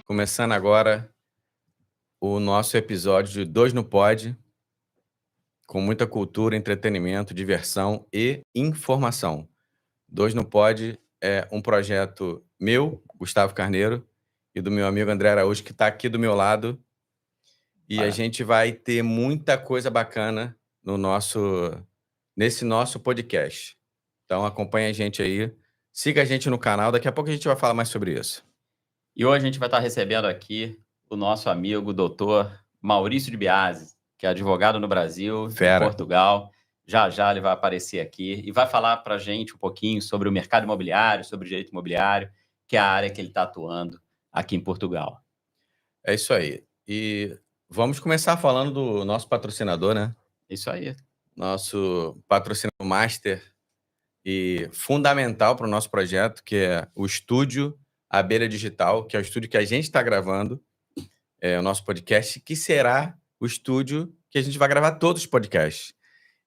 Começando agora o nosso episódio de Dois no Pod, com muita cultura, entretenimento, diversão e informação. Dois no Pod é um projeto meu, Gustavo Carneiro, e do meu amigo André Araújo, que está aqui do meu lado. E a gente vai ter muita coisa bacana nesse nosso podcast. Então acompanha a gente aí, siga a gente no canal, daqui a pouco a gente vai falar mais sobre isso. E hoje a gente vai estar recebendo aqui o nosso amigo doutor Maurício de Biasi, que é advogado no Brasil, Fera. em Portugal. Já já ele vai aparecer aqui e vai falar para a gente um pouquinho sobre o mercado imobiliário, sobre o direito imobiliário, que é a área que ele está atuando aqui em Portugal. É isso aí. E vamos começar falando do nosso patrocinador, né? Isso aí. Nosso patrocinador master e fundamental para o nosso projeto, que é o Estúdio Abelha Digital, que é o estúdio que a gente está gravando, o nosso podcast, que será o estúdio que a gente vai gravar todos os podcasts.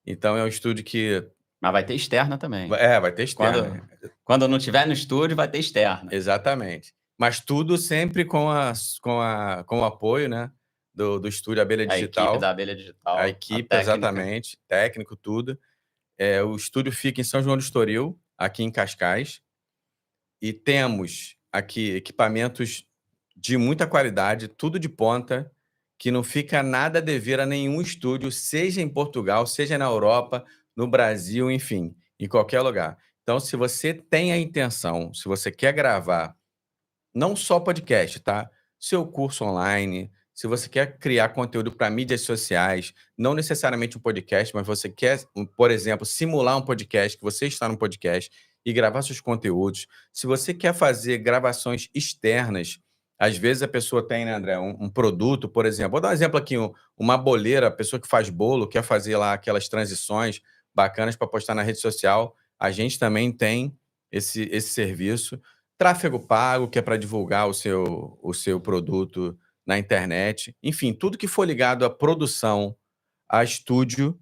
Então, é um estúdio que... Mas vai ter externa também. vai ter externa. Quando não estiver no estúdio, vai ter externa. Exatamente. Mas tudo sempre com o apoio, né, do Estúdio Abelha Digital. A equipe da Abelha Digital. A equipe, exatamente. Técnico, tudo. O estúdio fica em São João do Estoril, aqui em Cascais. E temos aqui equipamentos de muita qualidade, tudo de ponta, que não fica nada a dever a nenhum estúdio, seja em Portugal, seja na Europa, no Brasil, enfim, em qualquer lugar. Então, se você tem a intenção, se você quer gravar, não só podcast, tá? Seu curso online, se você quer criar conteúdo para mídias sociais, não necessariamente um podcast, mas você quer, por exemplo, simular um podcast, que você está no podcast e gravar seus conteúdos. Se você quer fazer gravações externas, às vezes a pessoa tem, né, André, um produto, por exemplo. Vou dar um exemplo aqui, uma boleira, a pessoa que faz bolo, quer fazer lá aquelas transições bacanas para postar na rede social. A gente também tem esse serviço. Tráfego pago, que é para divulgar o seu produto na internet. Enfim, tudo que for ligado à produção, a estúdio,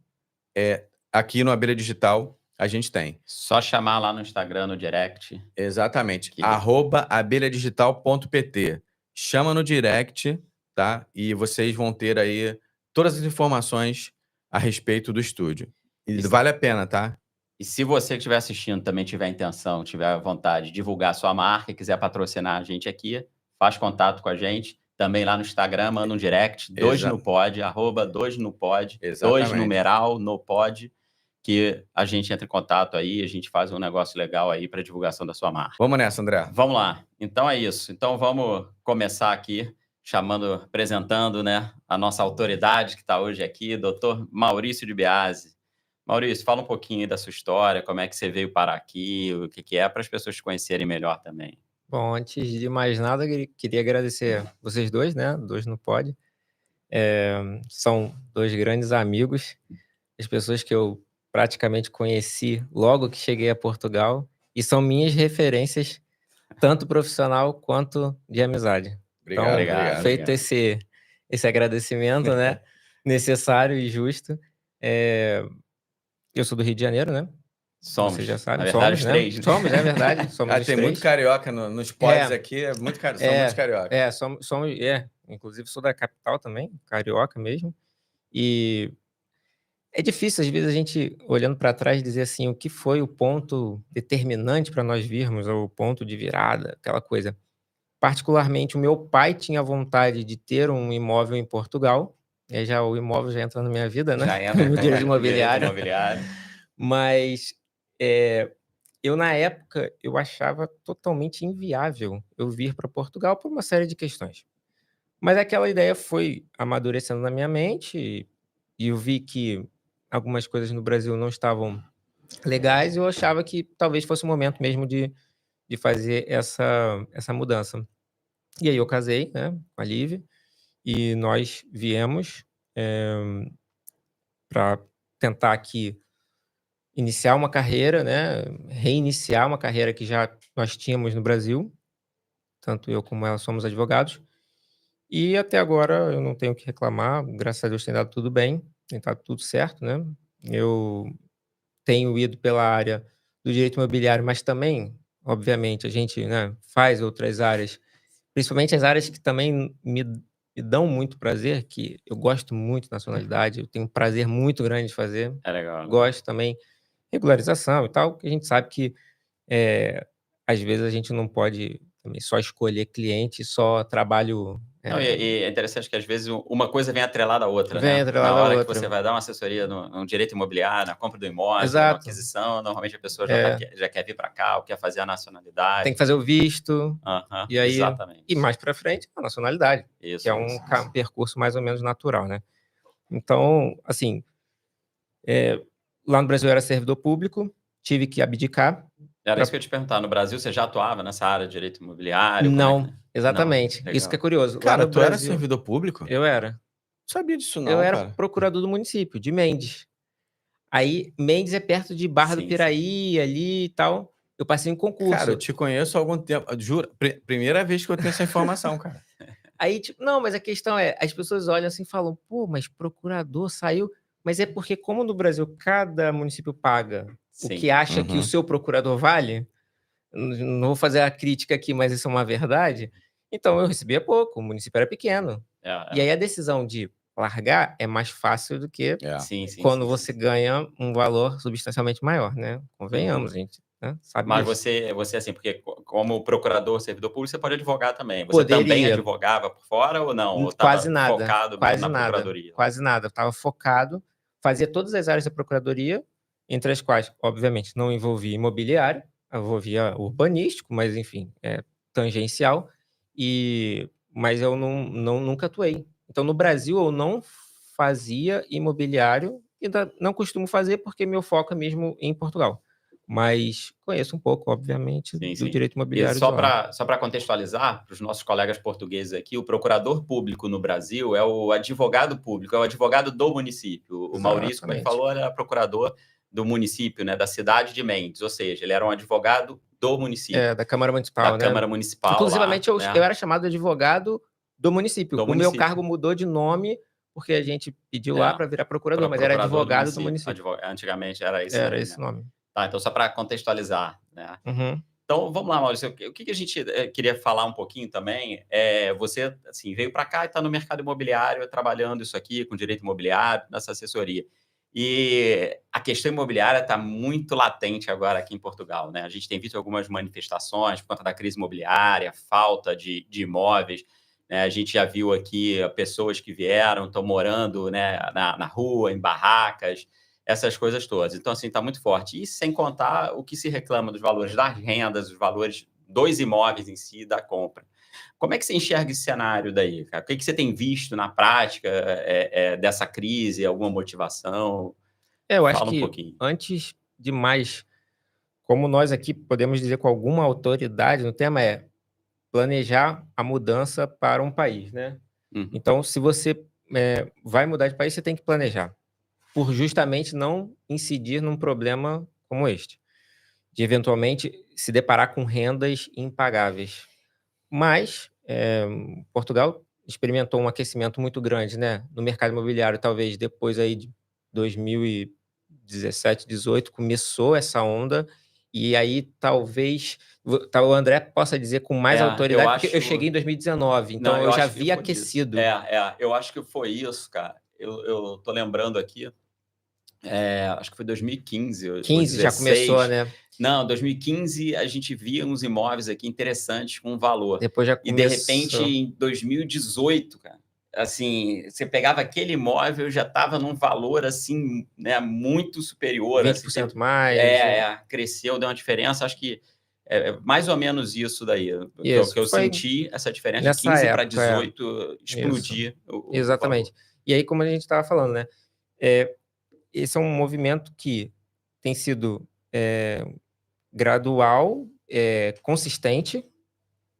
aqui no Abelha Digital, a gente tem. Só chamar lá no Instagram, no direct. Exatamente. @abelhadigital.pt. Chama no direct, tá? E vocês vão ter aí todas as informações a respeito do estúdio. E vale a pena, tá? E se você que estiver assistindo também tiver intenção, tiver vontade de divulgar a sua marca e quiser patrocinar a gente aqui, faz contato com a gente. Também lá no Instagram, manda um direct, 2nopod, @2nopod, 2 numeral, no pod, que a gente entra em contato aí, a gente faz um negócio legal aí para divulgação da sua marca. Vamos nessa, André. Vamos lá. Então é isso. Então vamos começar aqui apresentando, né, a nossa autoridade que está hoje aqui, doutor Maurício de Biasi. Maurício, fala um pouquinho da sua história, como é que você veio parar aqui, o que é, para as pessoas te conhecerem melhor também. Bom, antes de mais nada, queria agradecer vocês dois, né? Dois no Pod. São dois grandes amigos, as pessoas que eu praticamente conheci logo que cheguei a Portugal e são minhas referências, tanto profissional quanto de amizade. Obrigado. Feito esse agradecimento, né? Necessário e justo. Eu sou do Rio de Janeiro, né? Somos. Você já sabe. Na verdade, somos, três, né? Somos, é verdade. Somos tem três. muito carioca nos pods aqui, somos muito carioca. Somos, inclusive sou da capital também, carioca mesmo. E é difícil, às vezes, a gente, olhando para trás, dizer assim, o que foi o ponto determinante para nós virmos, ou o ponto de virada, aquela coisa. Particularmente, o meu pai tinha vontade de ter um imóvel em Portugal, e aí o imóvel já entra na minha vida, né? Já entra no direito no imobiliário. Mas eu, na época, eu achava totalmente inviável eu vir para Portugal por uma série de questões. Mas aquela ideia foi amadurecendo na minha mente e eu vi que algumas coisas no Brasil não estavam legais e eu achava que talvez fosse o momento mesmo de fazer essa mudança. E aí eu casei, né, com a Lívia, e nós viemos para tentar aqui iniciar uma carreira, né, reiniciar uma carreira que já nós tínhamos no Brasil, tanto eu como ela somos advogados, e até agora eu não tenho o que reclamar, graças a Deus tem dado tudo bem, tem dado tudo certo, né. Eu tenho ido pela área do direito imobiliário, mas também, obviamente, a gente, né, faz outras áreas principalmente as áreas que também me dão muito prazer, que eu gosto muito de nacionalidade, eu tenho um prazer muito grande de fazer. É legal. Gosto também regularização e tal, que a gente sabe que às vezes a gente não pode também só escolher cliente, só trabalho. Não, e é interessante que às vezes uma coisa vem atrelada à outra, Vem né? atrelada Na à hora que outra. você vai dar uma assessoria no direito imobiliário, na compra do imóvel, na Exato. aquisição, normalmente a pessoa É. já quer vir para cá, ou quer fazer a nacionalidade. Tem que fazer o visto, Aham, e aí exatamente. e mais para frente a nacionalidade, Isso, que é um percurso mais ou menos natural, né. Então, assim, lá no Brasil eu era servidor público, tive que abdicar. Era isso que eu ia te perguntar. No Brasil, você já atuava nessa área de direito imobiliário? Como é que... Não, exatamente. Não, Isso que é legal. curioso. Lá Cara, no tu era Brasil servidor público? eu era. Não sabia disso Eu não, era cara. procurador do município, de Mendes. Aí, Mendes é perto de Barra do Sim, Piraí, ali e tal. Eu passei em Cara, eu concurso. te conheço há algum tempo. Juro, primeira vez que eu tenho essa informação, cara. Aí, tipo, não, mas a questão é, as pessoas olham assim e falam, pô, mas procurador saiu. Mas é porque, como no Brasil cada município paga o Sim. que acha que o Uhum. seu procurador vale, não vou fazer a crítica aqui, mas isso é uma verdade. Então eu recebia pouco, o município era pequeno. E aí a decisão de largar é mais fácil do que É. Sim, sim, quando sim, você sim. ganha um valor substancialmente maior, né? Convenhamos, a gente, né, sabe Mas disso. você assim, porque como procurador, servidor público, você pode advogar também. Você também Poderia. advogava por fora ou não? Ou Quase estava nada, focado mesmo quase na nada, procuradoria? quase nada. Eu estava focado, fazia todas as áreas da procuradoria, entre as quais, obviamente, não envolvia imobiliário, envolvia urbanístico, mas enfim, é tangencial, mas eu nunca atuei. Então no Brasil eu não fazia imobiliário, ainda não costumo fazer porque meu foco é mesmo em Portugal, mas conheço um pouco, obviamente, Sim, do sim. direito E imobiliário de lá. só para contextualizar, para os nossos colegas portugueses aqui, o procurador público no Brasil é o advogado público, é o advogado do município. O Maurício, como ele Exatamente. falou, era procurador do município, né, da cidade de Mendes, ou seja, ele era um advogado do município, Da Câmara Municipal, da né. Câmara Municipal lá, Inclusivamente eu né, era chamado de advogado do município. do O meu município. cargo mudou de nome, porque a gente pediu lá É, para virar para procurador, mas era procurador do advogado do município. município. Antigamente era esse Era daí, esse né. nome. Tá, então só para contextualizar, né. Uhum. Então, vamos lá, Maurício. O que a gente queria falar um pouquinho também, você assim, veio para cá e está no mercado imobiliário, trabalhando isso aqui com direito imobiliário, nessa assessoria. E a questão imobiliária está muito latente agora aqui em Portugal, né? A gente tem visto algumas manifestações por conta da crise imobiliária, falta de imóveis, né? A gente já viu aqui pessoas que vieram, estão morando, né, na rua, em barracas, essas coisas todas. Então, assim, está muito forte. E sem contar o que se reclama dos valores das rendas, dos valores dos imóveis em si, da compra. Como é que você enxerga esse cenário daí, cara? O que você tem visto na prática dessa crise? Alguma motivação? Eu acho Fala um que, pouquinho. antes de mais, como nós aqui podemos dizer com alguma autoridade no tema, é planejar a mudança para um país, né. Uhum. Então, se você, vai mudar de país, você tem que planejar, por justamente não incidir num problema como este, de eventualmente se deparar com rendas impagáveis. Mas, Portugal experimentou um aquecimento muito grande, né, no mercado imobiliário, talvez depois aí de 2017, 18 começou essa onda, e aí talvez o André possa dizer com mais Eu autoridade, porque eu cheguei acho... em 2019, Não, então eu eu já acho que vi foi isso. aquecido. Eu acho que foi isso, cara. Eu tô lembrando aqui, acho que foi 2015 ou 15 já começou, 16. né, Não, 2015 a gente via uns imóveis aqui interessantes com valor. depois já E de repente começou em 2018, cara, assim, você pegava aquele imóvel, já estava num valor assim, né, muito superior, assim, 20% mais, cresceu, deu uma diferença, acho que é mais ou menos isso daí, isso, que eu foi senti, essa diferença de nessa 15 para época, 18 isso, explodir o valor. exatamente. E aí, como a gente estava falando, né, eh esse é um movimento que tem sido, gradual, consistente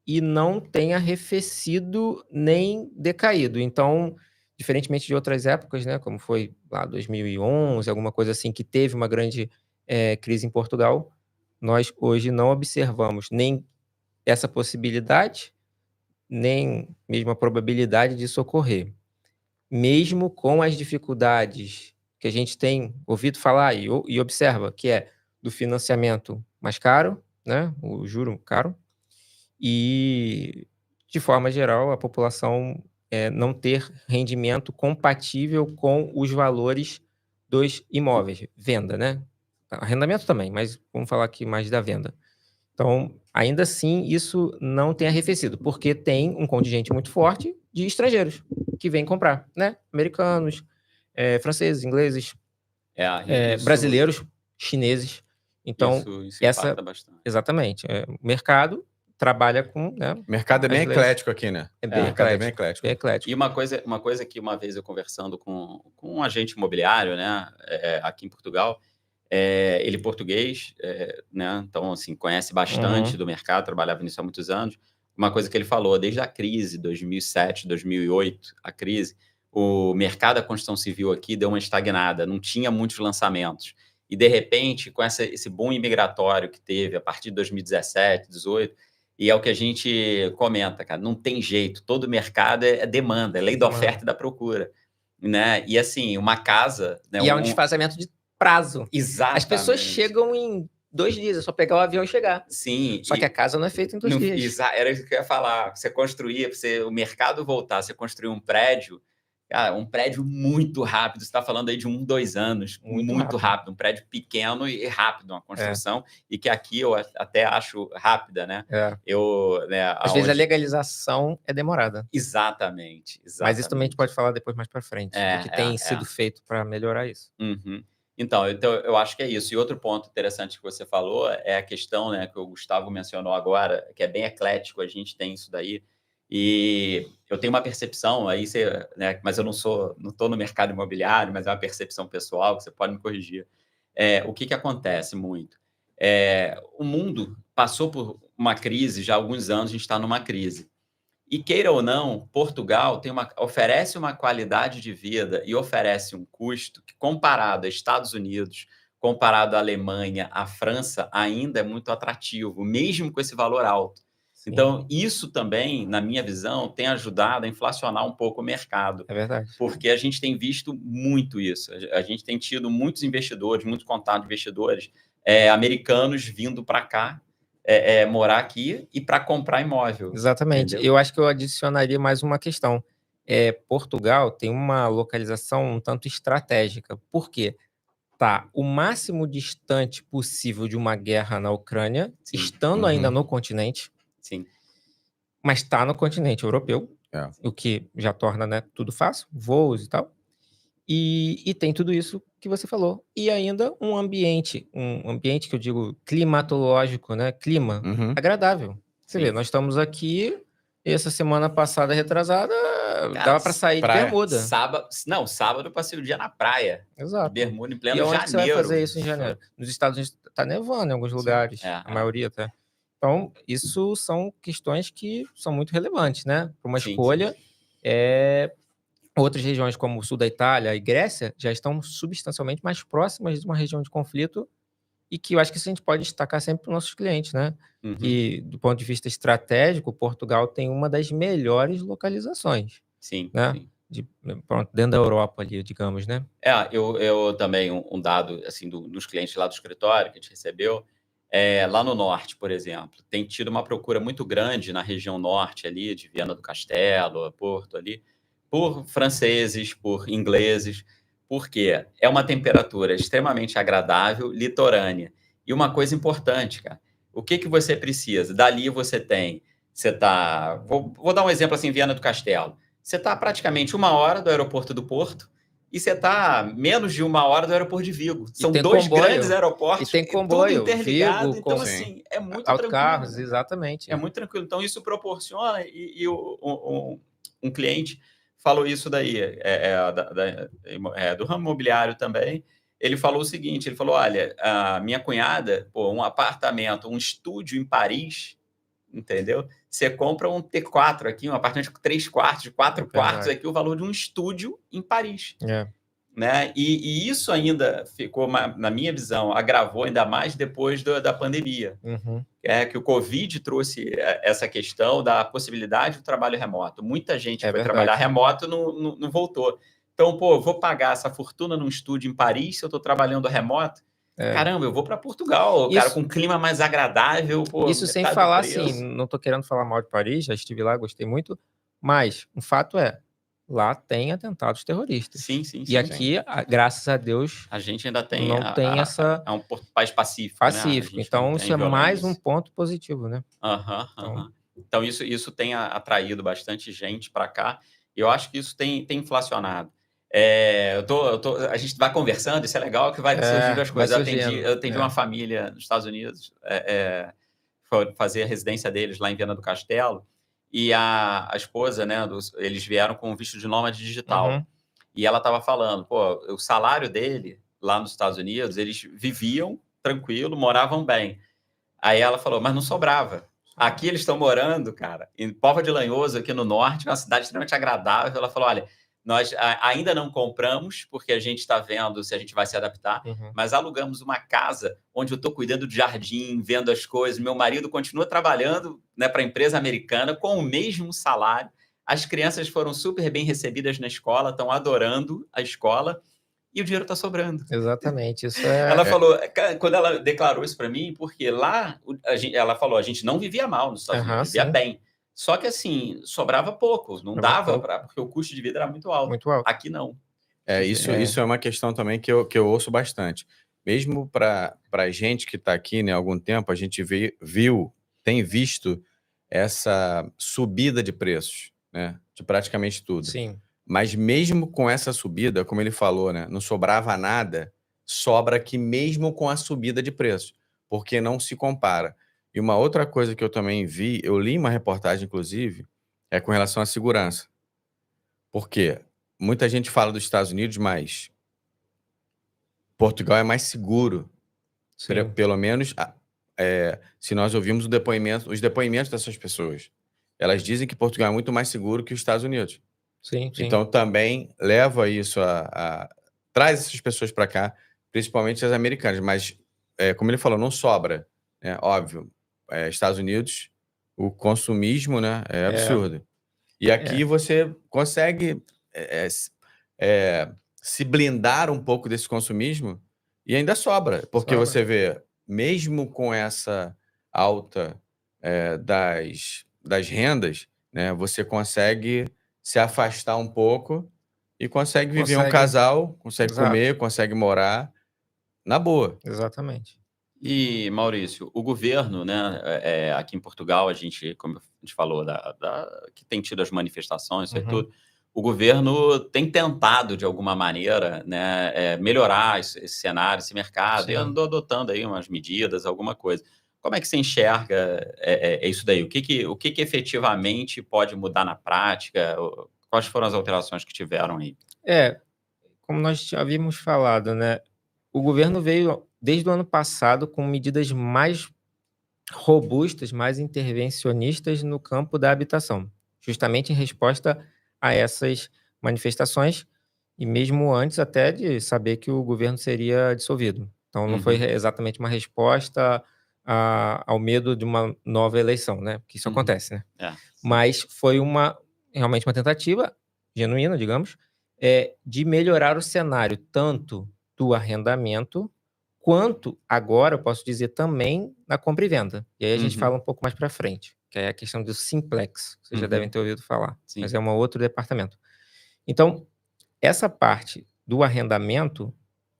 e não tem arrefecido nem decaído. Então, diferentemente de outras épocas, né, como foi lá 2011, alguma coisa assim, que teve uma grande, crise em Portugal, nós hoje não observamos nem essa possibilidade, nem mesmo a probabilidade disso ocorrer. Mesmo com as dificuldades que a gente tem ouvido falar e observa, que é do financiamento mais caro, né, o juro caro, e de forma geral, a população não ter rendimento compatível com os valores dos imóveis. Venda, né? Arrendamento também, mas vamos falar aqui mais da venda. Então, ainda assim, isso não tem arrefecido, porque tem um contingente muito forte de estrangeiros que vêm comprar, né? Americanos, franceses, ingleses, brasileiros, chineses. Então, isso impacta bastante. Exatamente. O mercado trabalha com... né, o mercado é bem eclético aqui, né? É bem eclético. E uma coisa que uma vez eu conversando com um agente imobiliário, né, aqui em Portugal, ele é português, né, então assim, conhece bastante do mercado, trabalhava nisso há muitos anos. Uma coisa que ele falou, desde a crise, 2007, 2008, a crise, o mercado da construção civil aqui deu uma estagnada, não tinha muitos lançamentos. E, de repente, com esse boom imigratório que teve a partir de 2017, 2018, e é o que a gente comenta, cara, não tem jeito, todo mercado é demanda, é lei da oferta e da procura, né? E, assim, uma casa... Né, e é um desfazamento de prazo. Exatamente. As pessoas chegam em 2 dias, é só pegar o avião e chegar. Sim. Só que a casa não é feita em 2 dias. Era isso que eu ia falar. Você construir, o mercado voltar, você construir um prédio, cara, um prédio muito rápido. Você está falando aí de 1, 2 anos. Muito rápido. Um prédio pequeno e rápido, uma construção. E que aqui eu até acho rápida, né? Às vezes a legalização é demorada. Exatamente. Mas isso também a gente pode falar depois mais para frente. O que tem sido feito para melhorar isso. Uhum. Então, eu acho que é isso. E outro ponto interessante que você falou é a questão, né, que o Gustavo mencionou agora, que é bem eclético, a gente tem isso daí. E eu tenho uma percepção, aí né, mas eu não estou no mercado imobiliário, mas é uma percepção pessoal, que você pode me corrigir. O que acontece muito? O mundo passou por uma crise, já há alguns anos a gente está numa crise. E queira ou não, Portugal oferece uma qualidade de vida e oferece um custo que, comparado a Estados Unidos, comparado à Alemanha, à França, ainda é muito atrativo, mesmo com esse valor alto. Sim. Então, isso também, na minha visão, tem ajudado a inflacionar um pouco o mercado. É verdade. Porque a gente tem visto muito isso. A gente tem tido muitos investidores, muito contato de investidores americanos vindo para cá, morar aqui e para comprar imóvel. Exatamente. Entendeu? Eu acho que eu adicionaria mais uma questão. Portugal tem uma localização um tanto estratégica. Por quê? Está o máximo distante possível de uma guerra na Ucrânia, sim, estando ainda no continente. Sim. Mas está no continente europeu, o que já torna, né, tudo fácil, voos e tal. E tem tudo isso que você falou. E ainda um ambiente que eu digo climatológico, né? Clima agradável. Você vê, nós estamos aqui, essa semana passada, retrasada, cara, dava para sair praia. De bermuda. Sábado passei o dia na praia. Exato. De bermuda em pleno janeiro. E onde janeiro. Você vai fazer isso em janeiro? Nos Estados Unidos está nevando em alguns lugares, a maioria até. Então, isso são questões que são muito relevantes, né? Para uma escolha. Outras regiões, como o sul da Itália e Grécia, já estão substancialmente mais próximas de uma região de conflito e que eu acho que isso a gente pode destacar sempre para os nossos clientes, né? Que, do ponto de vista estratégico, Portugal tem uma das melhores localizações. Sim, né? sim. Dentro da Europa ali, digamos, né? Eu também, um dado assim, dos clientes lá do escritório que a gente recebeu, lá no norte, por exemplo, tem tido uma procura muito grande na região norte ali, de Viana do Castelo, Porto ali, por franceses, por ingleses, porque é uma temperatura extremamente agradável, litorânea. E uma coisa importante, cara, o que você precisa? Dali você tá... Vou dar um exemplo assim, Viana do Castelo. Você está praticamente 1 hora do aeroporto do Porto e você está menos de 1 hora do aeroporto de Vigo. São 2 grandes aeroportos. E tem comboio, tudo interligado. Vigo, então, assim, é muito autocarros, tranquilo. Exatamente. É muito tranquilo. Então, isso proporciona... um cliente falou isso daí, do ramo imobiliário também. Ele falou o seguinte, ele falou, olha, a minha cunhada, um apartamento, um estúdio em Paris, entendeu? Você compra um T4 aqui, um apartamento de 3 quartos, de 4 quartos aqui, o valor de um estúdio em Paris. Né? E isso ainda ficou, na minha visão, agravou ainda mais depois da pandemia. Que o Covid trouxe essa questão da possibilidade do trabalho remoto. Muita gente foi trabalhar remoto e não voltou. Então, vou pagar essa fortuna num estúdio em Paris se eu estou trabalhando remoto? Caramba, eu vou para Portugal, cara, com um clima mais agradável, pô, isso sem falar assim, não tô querendo falar mal de Paris, já estive lá, gostei muito, mas o fato é, lá tem atentados terroristas. Sim, sim, E sim. aqui, graças a Deus, a gente ainda tem não tem essa... É um país pacífico, né? Então, isso é mais um ponto positivo, né? Então, isso tem atraído bastante gente para cá. Eu acho que isso tem inflacionado. A gente vai conversando, isso é legal, que vai surgindo as coisas. Eu atendi uma família nos Estados Unidos, foi fazer a residência deles lá em Viana do Castelo, e a esposa, né, eles vieram com um visto de nômade digital. E ela estava falando, pô, o salário dele, lá nos Estados Unidos, eles viviam tranquilo, moravam bem. Aí ela falou, mas não sobrava. Aqui eles estão morando, cara, em Pova de Lanhoso, aqui no norte, uma cidade extremamente agradável. Ela falou, olha, nós ainda não compramos, porque a gente está vendo se a gente vai se adaptar, mas alugamos uma casa onde eu estou cuidando de jardim, vendo as coisas. Meu marido continua trabalhando, né, para a empresa americana com o mesmo salário. As crianças foram super bem recebidas na escola, estão adorando a escola e o dinheiro está sobrando. Exatamente. Ela falou, quando ela declarou isso para mim, porque lá, ela falou, a gente não vivia mal nos Estados Unidos, vivia bem. Só que, assim, sobrava pouco, não dava, porque o custo de vida era muito alto. Muito alto. Aqui não. Isso é uma questão também que eu ouço bastante. Mesmo para a gente que está aqui, né, há algum tempo, a gente tem visto essa subida de preços, né, de praticamente tudo. Sim. Mas mesmo com essa subida, como ele falou, né, não sobrava nada, sobra aqui mesmo com a subida de preços, porque não se compara. E uma outra coisa que eu também vi, eu li uma reportagem, inclusive, é com relação à segurança. Por quê? Muita gente fala dos Estados Unidos, mas Portugal é mais seguro. Pelo menos, se nós ouvimos os depoimentos dessas pessoas. Elas dizem que Portugal é muito mais seguro que os Estados Unidos. Sim. Então, também leva isso traz essas pessoas para cá, principalmente as americanas. Mas, como ele falou, não sobra. Né? Óbvio, Estados Unidos, o consumismo, né, é absurdo. E aqui você consegue se blindar um pouco desse consumismo e ainda sobra. Porque você vê, mesmo com essa alta das rendas, né, você consegue se afastar um pouco e consegue viver um casal, consegue comer, consegue morar na boa. Exatamente. E, Maurício, o governo, né, aqui em Portugal, como a gente falou, que tem tido as manifestações, isso e tudo, o governo tem tentado, de alguma maneira, né, melhorar esse cenário, esse mercado, e andou adotando aí umas medidas, alguma coisa. Como é que você enxerga isso daí? O que efetivamente pode mudar na prática? Quais foram as alterações que tiveram aí? Como nós já havíamos falado, né, o governo veio, desde o ano passado, com medidas mais robustas, mais intervencionistas no campo da habitação, justamente em resposta a essas manifestações, e mesmo antes até de saber que o governo seria dissolvido. Então, não foi exatamente uma resposta ao medo de uma nova eleição, né? Porque isso acontece, né? Mas foi realmente uma tentativa genuína, digamos, de melhorar o cenário, tanto do arrendamento, quanto agora, eu posso dizer também, na compra e venda. E aí a gente fala um pouco mais para frente, que é a questão do Simplex, vocês já devem ter ouvido falar, mas é um outro departamento. Então, essa parte do arrendamento,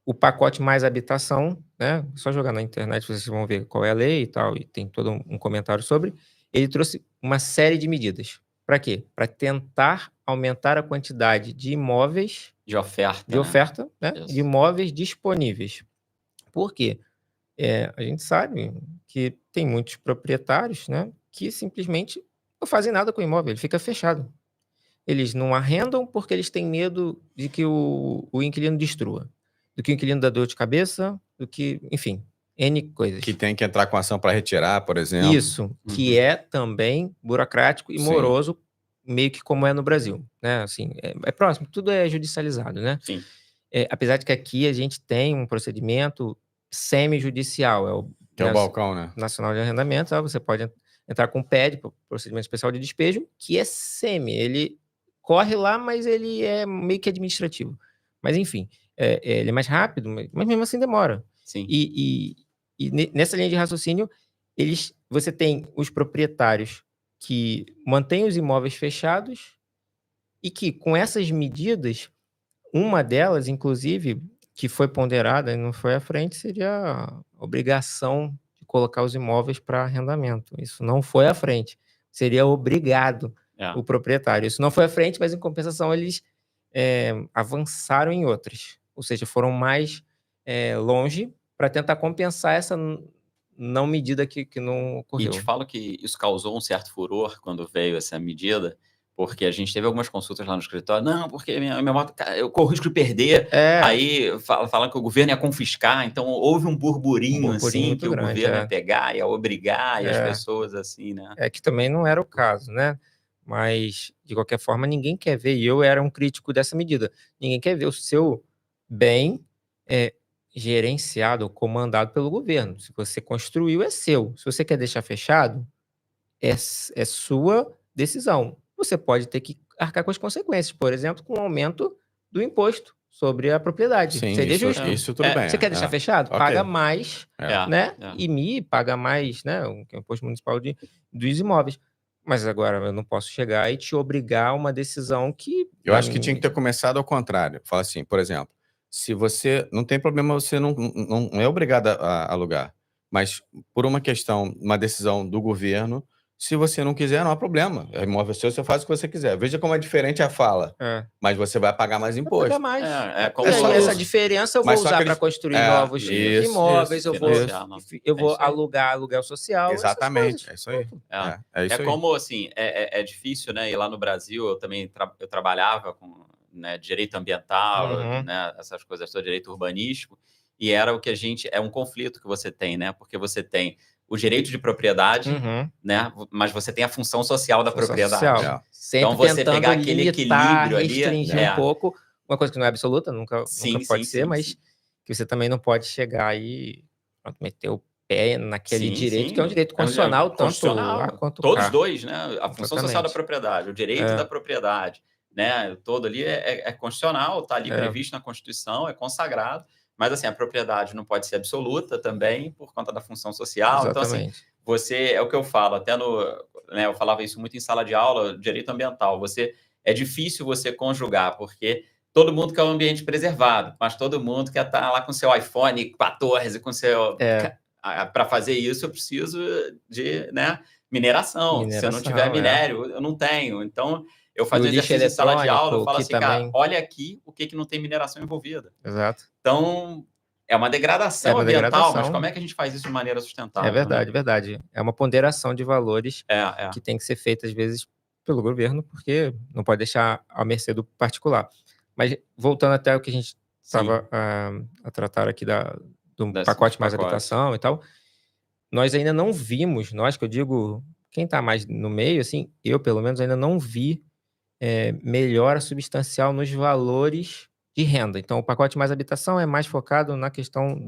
o pacote mais habitação, né, só jogar na internet vocês vão ver qual é a lei e tal, e tem todo um comentário sobre, ele trouxe uma série de medidas. Para quê? Para tentar aumentar a quantidade de imóveis... De oferta, né? De imóveis disponíveis. Por quê? A gente sabe que tem muitos proprietários, né, que simplesmente não fazem nada com o imóvel, ele fica fechado. Eles não arrendam porque eles têm medo de que o inquilino destrua, do que o inquilino dá dor de cabeça, do que, enfim, N coisas. Que tem que entrar com ação para retirar, por exemplo. Isso, que é também burocrático e moroso, meio que como é no Brasil, né? Assim, é próximo, tudo é judicializado, né? Sim. Apesar de que aqui a gente tem um procedimento semi-judicial, que é o balcão, né? Nacional de Arrendamento, você pode entrar com PED, procedimento especial de despejo, que é ele corre lá, mas ele é meio que administrativo. Mas enfim, ele é mais rápido, mas mesmo assim demora. Sim. E nessa linha de raciocínio, você tem os proprietários que mantêm os imóveis fechados e que, com essas medidas, uma delas, inclusive, que foi ponderada e não foi à frente, seria a obrigação de colocar os imóveis para arrendamento. Isso não foi à frente. Seria obrigado o proprietário. Isso não foi à frente, mas, em compensação, eles avançaram em outras. Ou seja, foram mais longe para tentar compensar essa não medida que não ocorreu. E te falo que isso causou um certo furor quando veio essa medida, porque a gente teve algumas consultas lá no escritório. Não, porque minha moto, eu corro risco de perder. Aí falam que o governo ia confiscar. Então houve um burburinho assim, que o governo ia pegar, ia obrigar, e as pessoas assim, né? Que também não era o caso, né? Mas, de qualquer forma, ninguém quer ver, e eu era um crítico dessa medida, ninguém quer ver o seu bem gerenciado ou comandado pelo governo. Se você construiu, é seu. Se você quer deixar fechado, é sua decisão. Você pode ter que arcar com as consequências, por exemplo, com o aumento do imposto sobre a propriedade. Sim, seria justo. Isso tudo bem. Você quer deixar fechado? Ok. Paga mais, né? IMI, paga mais, né? O imposto municipal dos imóveis. Mas agora eu não posso chegar e te obrigar a uma decisão que... Eu acho que tinha que ter começado ao contrário. Fala assim, por exemplo, se você... Não tem problema, você não é obrigado a alugar. Mas por uma questão, uma decisão do governo, se você não quiser, não há problema. É imóvel seu, você faz o que você quiser. Veja como é diferente a fala. Mas você vai pagar mais imposto. Pagar mais. Como essa diferença eu vou usar para construir novos imóveis, eu vou alugar aluguel social. Exatamente, é isso aí. É como, assim, é difícil, né? E lá no Brasil, eu também eu trabalhava com direito ambiental, né, essas coisas todas, direito urbanístico, e era o que é um conflito que você tem, né? Porque você tem o direito de propriedade, né? Mas você tem a função social da propriedade. Sempre então, você pegar aquele equilíbrio ali... restringir um pouco, uma coisa que não é absoluta, nunca pode ser, mas que você também não pode chegar e meter o pé naquele direito, que é um direito constitucional, tanto A quanto todos cá. os dois, né? A função social da propriedade, o direito da propriedade, né? Todo ali é constitucional, está ali previsto na Constituição, é consagrado. Mas, assim, a propriedade não pode ser absoluta também, por conta da função social. Exatamente. Então, assim, é o que eu falo, até eu falava isso muito em sala de aula, direito ambiental. É difícil você conjugar, porque todo mundo quer um ambiente preservado, mas todo mundo quer estar lá com seu iPhone 14, com seu... Para fazer isso, eu preciso de mineração. Se eu não tiver minério, eu não tenho. Então... Eu fazia exercício em sala de aula, eu falo assim, cara, olha aqui o que não tem mineração envolvida. Exato. Então, é uma degradação ambiental, mas como é que a gente faz isso de maneira sustentável? É verdade, verdade. É uma ponderação de valores que tem que ser feita, às vezes, pelo governo, porque não pode deixar à mercê do particular. Mas, voltando até o que a gente estava a tratar aqui do pacote mais habitação e tal, nós ainda não vimos, que eu digo, quem está mais no meio, assim, eu, pelo menos, ainda não vi melhora substancial nos valores de renda. Então, o pacote mais habitação é mais focado na questão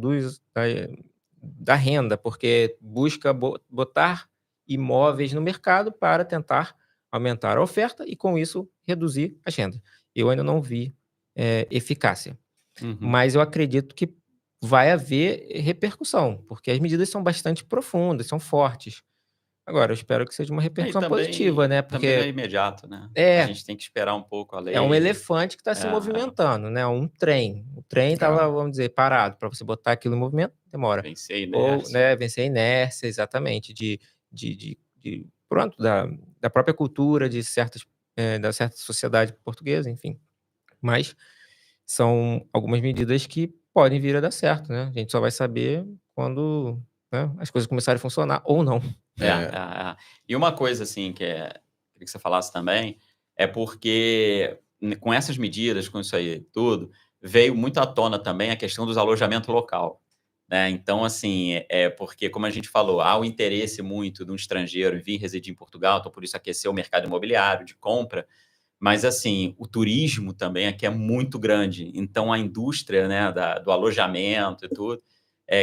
da renda, porque busca botar imóveis no mercado para tentar aumentar a oferta e, com isso, reduzir as rendas. Eu ainda não vi eficácia. Mas eu acredito que vai haver repercussão, porque as medidas são bastante profundas, são fortes. Agora, eu espero que seja uma repercussão positiva, né? Porque também não é imediato, né? A gente tem que esperar um pouco a lei. É um elefante que está se movimentando, né? Um trem. O trem está lá, vamos dizer, parado. Para você botar aquilo em movimento, demora. Vencer a inércia. Ou, vencer a inércia, exatamente. Pronto, da própria cultura da certa sociedade portuguesa, enfim. Mas são algumas medidas que podem vir a dar certo, né? A gente só vai saber quando as coisas começarem a funcionar ou não. E uma coisa, assim, queria que você falasse também, é porque com essas medidas, com isso aí tudo, veio muito à tona também a questão dos alojamentos local, né? Então, assim, porque, como a gente falou, há o interesse muito de um estrangeiro em vir residir em Portugal, então por isso aqueceu o mercado imobiliário de compra, mas, assim, o turismo também aqui é muito grande, então a indústria, né, do alojamento e tudo,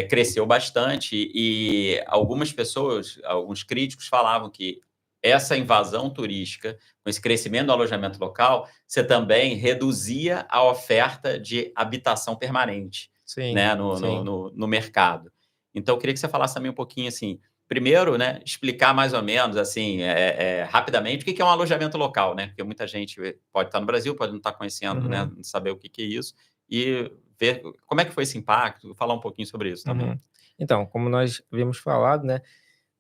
cresceu bastante e algumas pessoas, alguns críticos falavam que essa invasão turística, com esse crescimento do alojamento local, você também reduzia a oferta de habitação permanente. Sim, né, sim. no mercado. Então, eu queria que você falasse também um pouquinho, assim, primeiro, né, explicar mais ou menos, assim, rapidamente, o que é um alojamento local, né? Porque muita gente pode estar no Brasil, pode não estar conhecendo, né, Uhum, não saber o que é isso, e ver como é que foi esse impacto, falar um pouquinho sobre isso também. uhum. Então, como nós havíamos falado, né,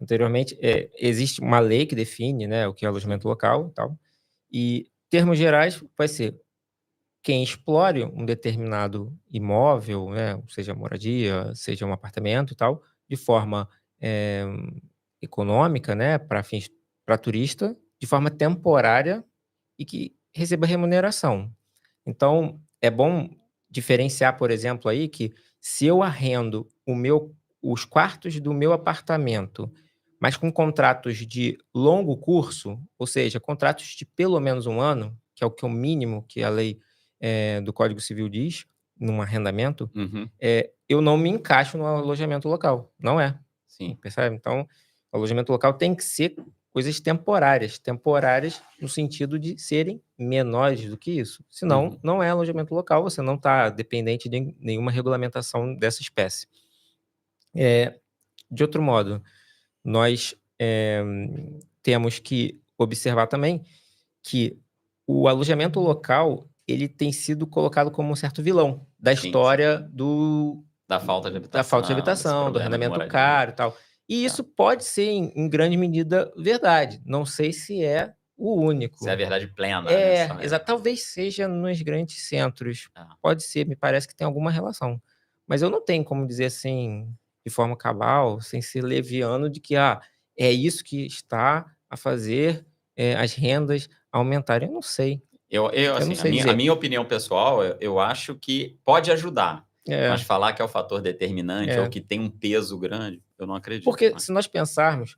anteriormente, existe uma lei que define, né, o que é Sim. alojamento local e tal, e termos gerais vai ser quem explore um determinado imóvel, né, seja moradia, seja um apartamento e tal, de forma, eh, econômica, né, para turista, de forma temporária e que receba remuneração. Então, é bom diferenciar, por exemplo, aí que se eu arrendo os quartos do meu apartamento, mas com contratos de longo curso, ou seja, contratos de pelo menos 1 ano, que é o mínimo que a lei, do Código Civil diz, num arrendamento, Uhum. eu não me encaixo no alojamento local, não é. Sim. Percebe? Então, o alojamento local tem que ser coisas temporárias no sentido de serem menores do que isso, senão Uhum. não é alojamento local, você não está dependente de nenhuma regulamentação dessa espécie. De outro modo, nós, temos que observar também que o alojamento local, ele tem sido colocado como um certo vilão da Sim, sim. história Da falta de da falta de habitação, desse habitação, do problema de arrendamento moradia. caro e tal. E Tá. isso pode ser em grande medida verdade, não sei se é o Isso é a único. verdade plena, né, só Talvez seja nos grandes centros, tá. pode ser, me parece que tem alguma relação. Mas eu não tenho como dizer assim, de forma cabal, sem ser leviano, de que, é isso que está a fazer, as rendas aumentarem. Eu não Assim, sei a dizer. minha opinião pessoal, eu acho que pode ajudar, mas É, falar que é o fator determinante ou é. que tem um peso grande, eu não acredito, Porque né. se nós pensarmos,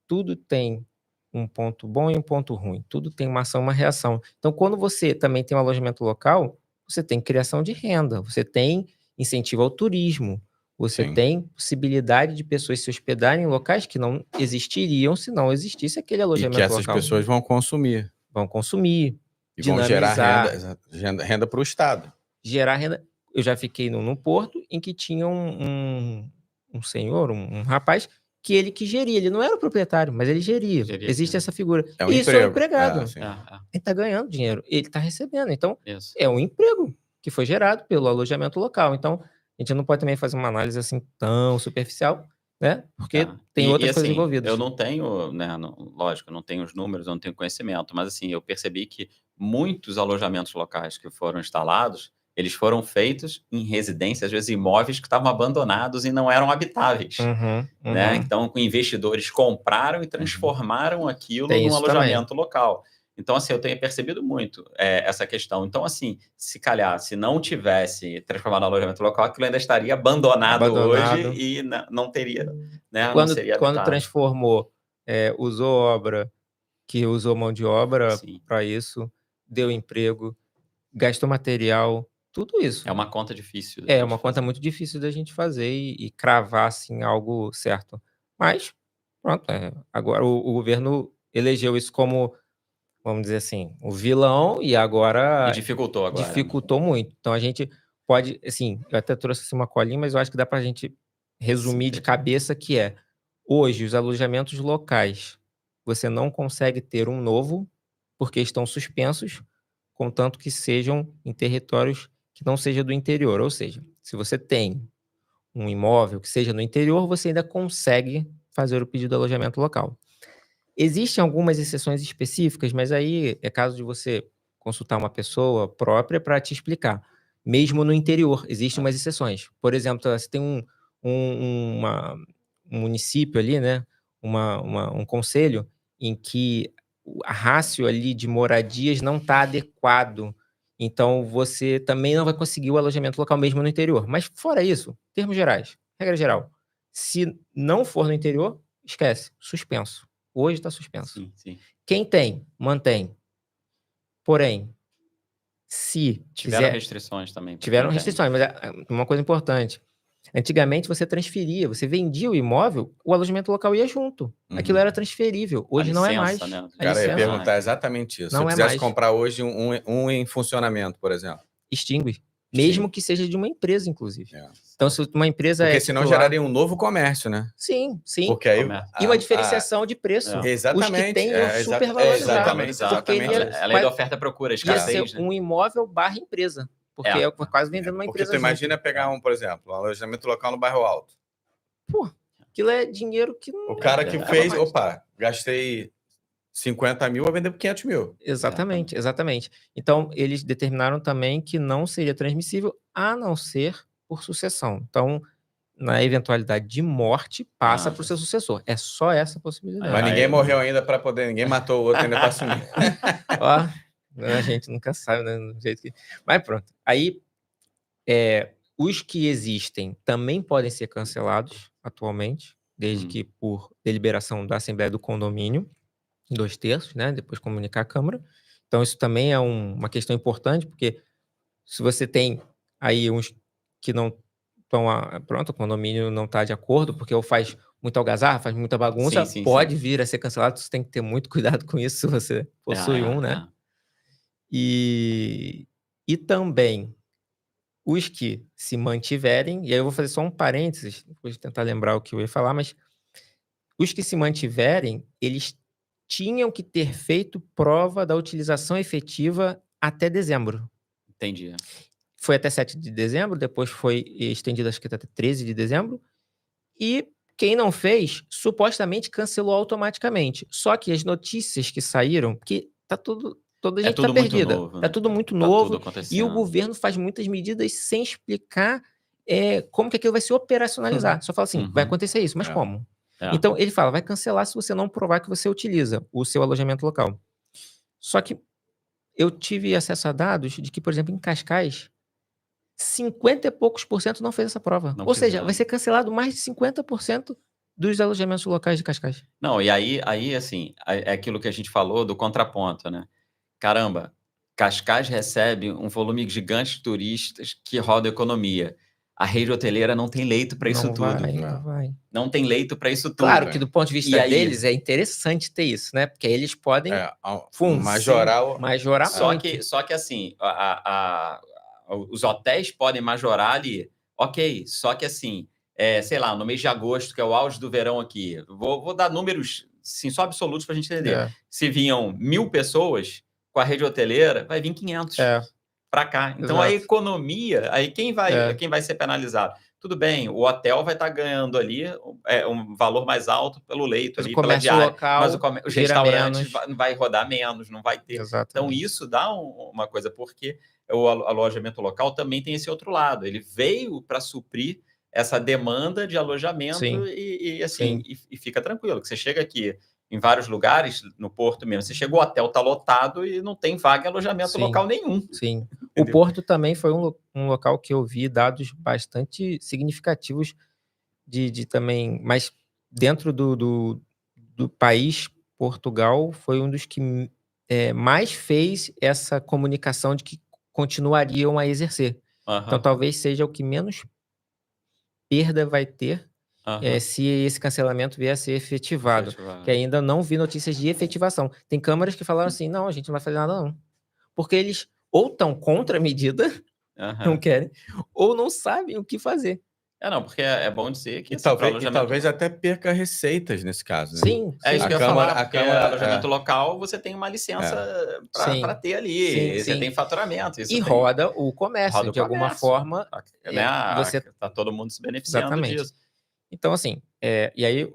tudo tem um ponto bom e um ponto ruim, tudo tem uma ação e uma reação. Então, quando você também tem um alojamento local, você tem criação de renda, você tem incentivo ao turismo, você Sim. tem possibilidade de pessoas se hospedarem em locais que não existiriam se não existisse aquele E que alojamento essas local. pessoas vão consumir Vão consumir, e vão gerar renda, dinamizar, renda para o Estado. gerar renda. Eu já fiquei num porto em que tinha um senhor, um rapaz, que ele que geria, ele não era o proprietário, mas ele geria. Geria Existe aquilo. essa figura. É um E isso é um emprego. É, empregado, sim. É, ele está ganhando dinheiro, ele está recebendo, então isso. é um emprego que foi gerado pelo alojamento local. Então, a gente não pode também fazer uma análise assim tão superficial, né, porque Tá. tem outras coisas Assim, eu envolvidas. não tenho, né, lógico, eu não tenho os números, eu não tenho conhecimento, mas assim, eu percebi que muitos alojamentos locais que foram instalados, eles foram feitos em residências, às vezes imóveis que estavam abandonados e não eram habitáveis, Uhum, né. uhum. Então, com investidores compraram e Uhum. transformaram aquilo Tem num isso também. alojamento local. Então, assim, eu tenho percebido muito, essa questão. Então, assim, se calhar, se não tivesse transformado no alojamento local, aquilo ainda estaria abandonado hoje Abandonado. e não teria, né, não Quando seria quando habitável. transformou, usou obra, que usou mão de obra Sim, para isso, deu emprego, gastou material, tudo é isso. uma conta difícil da É gente uma conta fazer. muito difícil da gente fazer e cravar, assim, algo certo. Mas, pronto, agora o governo elegeu isso como, vamos dizer assim, o vilão e E agora dificultou agora, né. dificultou muito. Então a gente pode, assim, eu até trouxe, assim, uma colinha, mas eu acho que dá para a gente resumir de Sintetizar. cabeça que hoje os alojamentos locais, você não consegue ter um novo, porque estão suspensos, contanto que sejam em territórios que não seja do interior. Ou seja, se você tem um imóvel que seja no interior, você ainda consegue fazer o pedido de alojamento local. Existem algumas exceções específicas, mas aí é caso de você consultar uma pessoa própria para te explicar. Mesmo no interior, existem Tá. umas exceções. Por exemplo, você tem um município ali, né? Um conselho em que a rácio ali de moradias não está adequado. Então, você também não vai conseguir o alojamento local mesmo no interior. Mas, fora isso, termos gerais, regra geral, se não for no interior, esquece, suspenso. Hoje está suspenso. Sim, sim. Quem tem, mantém. Porém, se Tiveram fizer restrições também para quem tiveram tem. restrições, mas uma coisa importante, antigamente você transferia, você vendia o imóvel, o alojamento local ia junto. Aquilo Uhum. era transferível, A hoje não é licença, mais. né, A Cara, eu ia licença perguntar maternidade. exatamente isso. Se eu não é quisesse mais. comprar hoje um em funcionamento, por exemplo, Extingue. mesmo que seja de uma empresa, inclusive. Então, se uma empresa Porque senão geraria um novo comércio, né? Sim. Porque aí... E uma diferenciação de preço. Exatamente. Os que têm iam super valorizar. Exatamente. A lei da oferta e procura, escassez. Ia ser um imóvel barra empresa. Porque é quase vendendo uma empresa. Porque tu imagina pegar por exemplo, um alojamento local no bairro Alto. Pô, aquilo é dinheiro que não... O cara que fez, gastei 50 mil, vai vender por 500 mil. Exatamente. Então, eles determinaram também que não seria transmissível, a não ser por sucessão. Então, na eventualidade de morte, passa para o seu sucessor. É só essa possibilidade. Mas ninguém morreu ainda para poder... Ninguém matou o outro ainda para assumir. A gente nunca sabe, né? Do jeito que... Mas pronto. Aí, os que existem também podem ser cancelados atualmente, desde que por deliberação da Assembleia do Condomínio, 2/3, né? Depois comunicar à Câmara. Então, isso também é uma questão importante, porque se você tem aí uns que não estão... Pronto, o condomínio não está de acordo, porque ou faz muita algazarra, faz muita bagunça, pode vir a ser cancelado. Você tem que ter muito cuidado com isso se você possui né? E também os que se mantiverem, e aí eu vou fazer só um parênteses, depois de tentar lembrar o que eu ia falar, mas os que se mantiverem, eles tinham que ter feito prova da utilização efetiva até dezembro. Entendi. Foi até 7 de dezembro, depois foi estendido, acho que até 13 de dezembro, e quem não fez, supostamente cancelou automaticamente. Só que as notícias que saíram, que toda a gente tá perdida. Novo, tá tudo muito novo, e o governo faz muitas medidas sem explicar como que aquilo vai se operacionalizar. Só fala assim, vai acontecer isso, mas como? Então, ele fala, vai cancelar se você não provar que você utiliza o seu alojamento local. Só que eu tive acesso a dados de que, por exemplo, em Cascais, 50 e poucos % não fez essa prova. Ou seja, vai ser cancelado mais de 50% dos alojamentos locais de Cascais. Não, e aí assim, é aquilo que a gente falou do contraponto, né? Caramba, Cascais recebe um volume gigante de turistas que roda a economia. A rede hoteleira não tem leito para isso tudo. Não tem leito para isso tudo. Claro que do ponto de vista deles é interessante ter isso, né? Porque aí eles podem majorar só que assim, os hotéis podem majorar ali, ok, só que assim, sei lá, no mês de agosto, que é o auge do verão aqui, vou dar números assim, só absolutos para a gente entender. Se vinham 1.000 pessoas com a rede hoteleira, vai vir 500 para cá. Então, a economia, aí quem vai ser penalizado? Tudo bem, o hotel vai estar ganhando ali um valor mais alto pelo leito, ali, pela diária, local, mas os restaurantes vai rodar menos, não vai ter. Então, isso dá uma coisa, porque o alojamento local também tem esse outro lado. Ele veio para suprir essa demanda de alojamento e fica tranquilo, que você chega aqui em vários lugares, no Porto mesmo, você chega, o hotel está lotado e não tem vaga em alojamento local nenhum. Sim. O Porto também foi um local que eu vi dados bastante significativos de também, mas dentro do país, Portugal foi um dos que mais fez essa comunicação de que continuariam a exercer. Então, talvez seja o que menos perda vai ter se esse cancelamento vier a ser efetivado. Que ainda não vi notícias de efetivação. Tem câmaras que falaram assim, não, a gente não vai fazer nada não. Porque eles ou estão contra a medida, não querem, ou não sabem o que fazer. Não, porque é bom dizer que... talvez até perca receitas nesse caso, né? Sim. É isso que eu ia falar, porque alojamento local, você tem uma licença para ter ali, você tem faturamento. Isso roda o comércio, de alguma forma. Tá todo mundo se beneficiando disso. Então, assim, e aí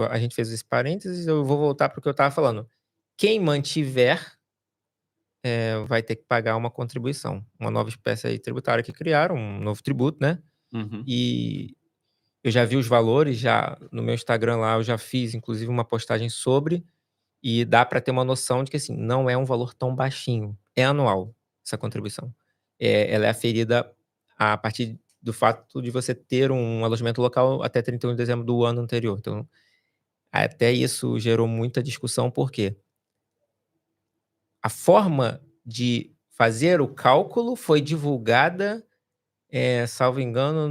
a gente fez esse parênteses, eu vou voltar para o que eu estava falando. Quem mantiver vai ter que pagar uma contribuição, uma nova espécie aí tributária que criaram, um novo tributo, né? E eu já vi os valores, já no meu Instagram lá, eu já fiz, inclusive, uma postagem sobre, e dá para ter uma noção de que, assim, não é um valor tão baixinho. É anual, essa contribuição. Ela é aferida a partir do fato de você ter um alojamento local até 31 de dezembro do ano anterior. Então, até isso gerou muita discussão, porque a forma de fazer o cálculo foi divulgada, salvo engano,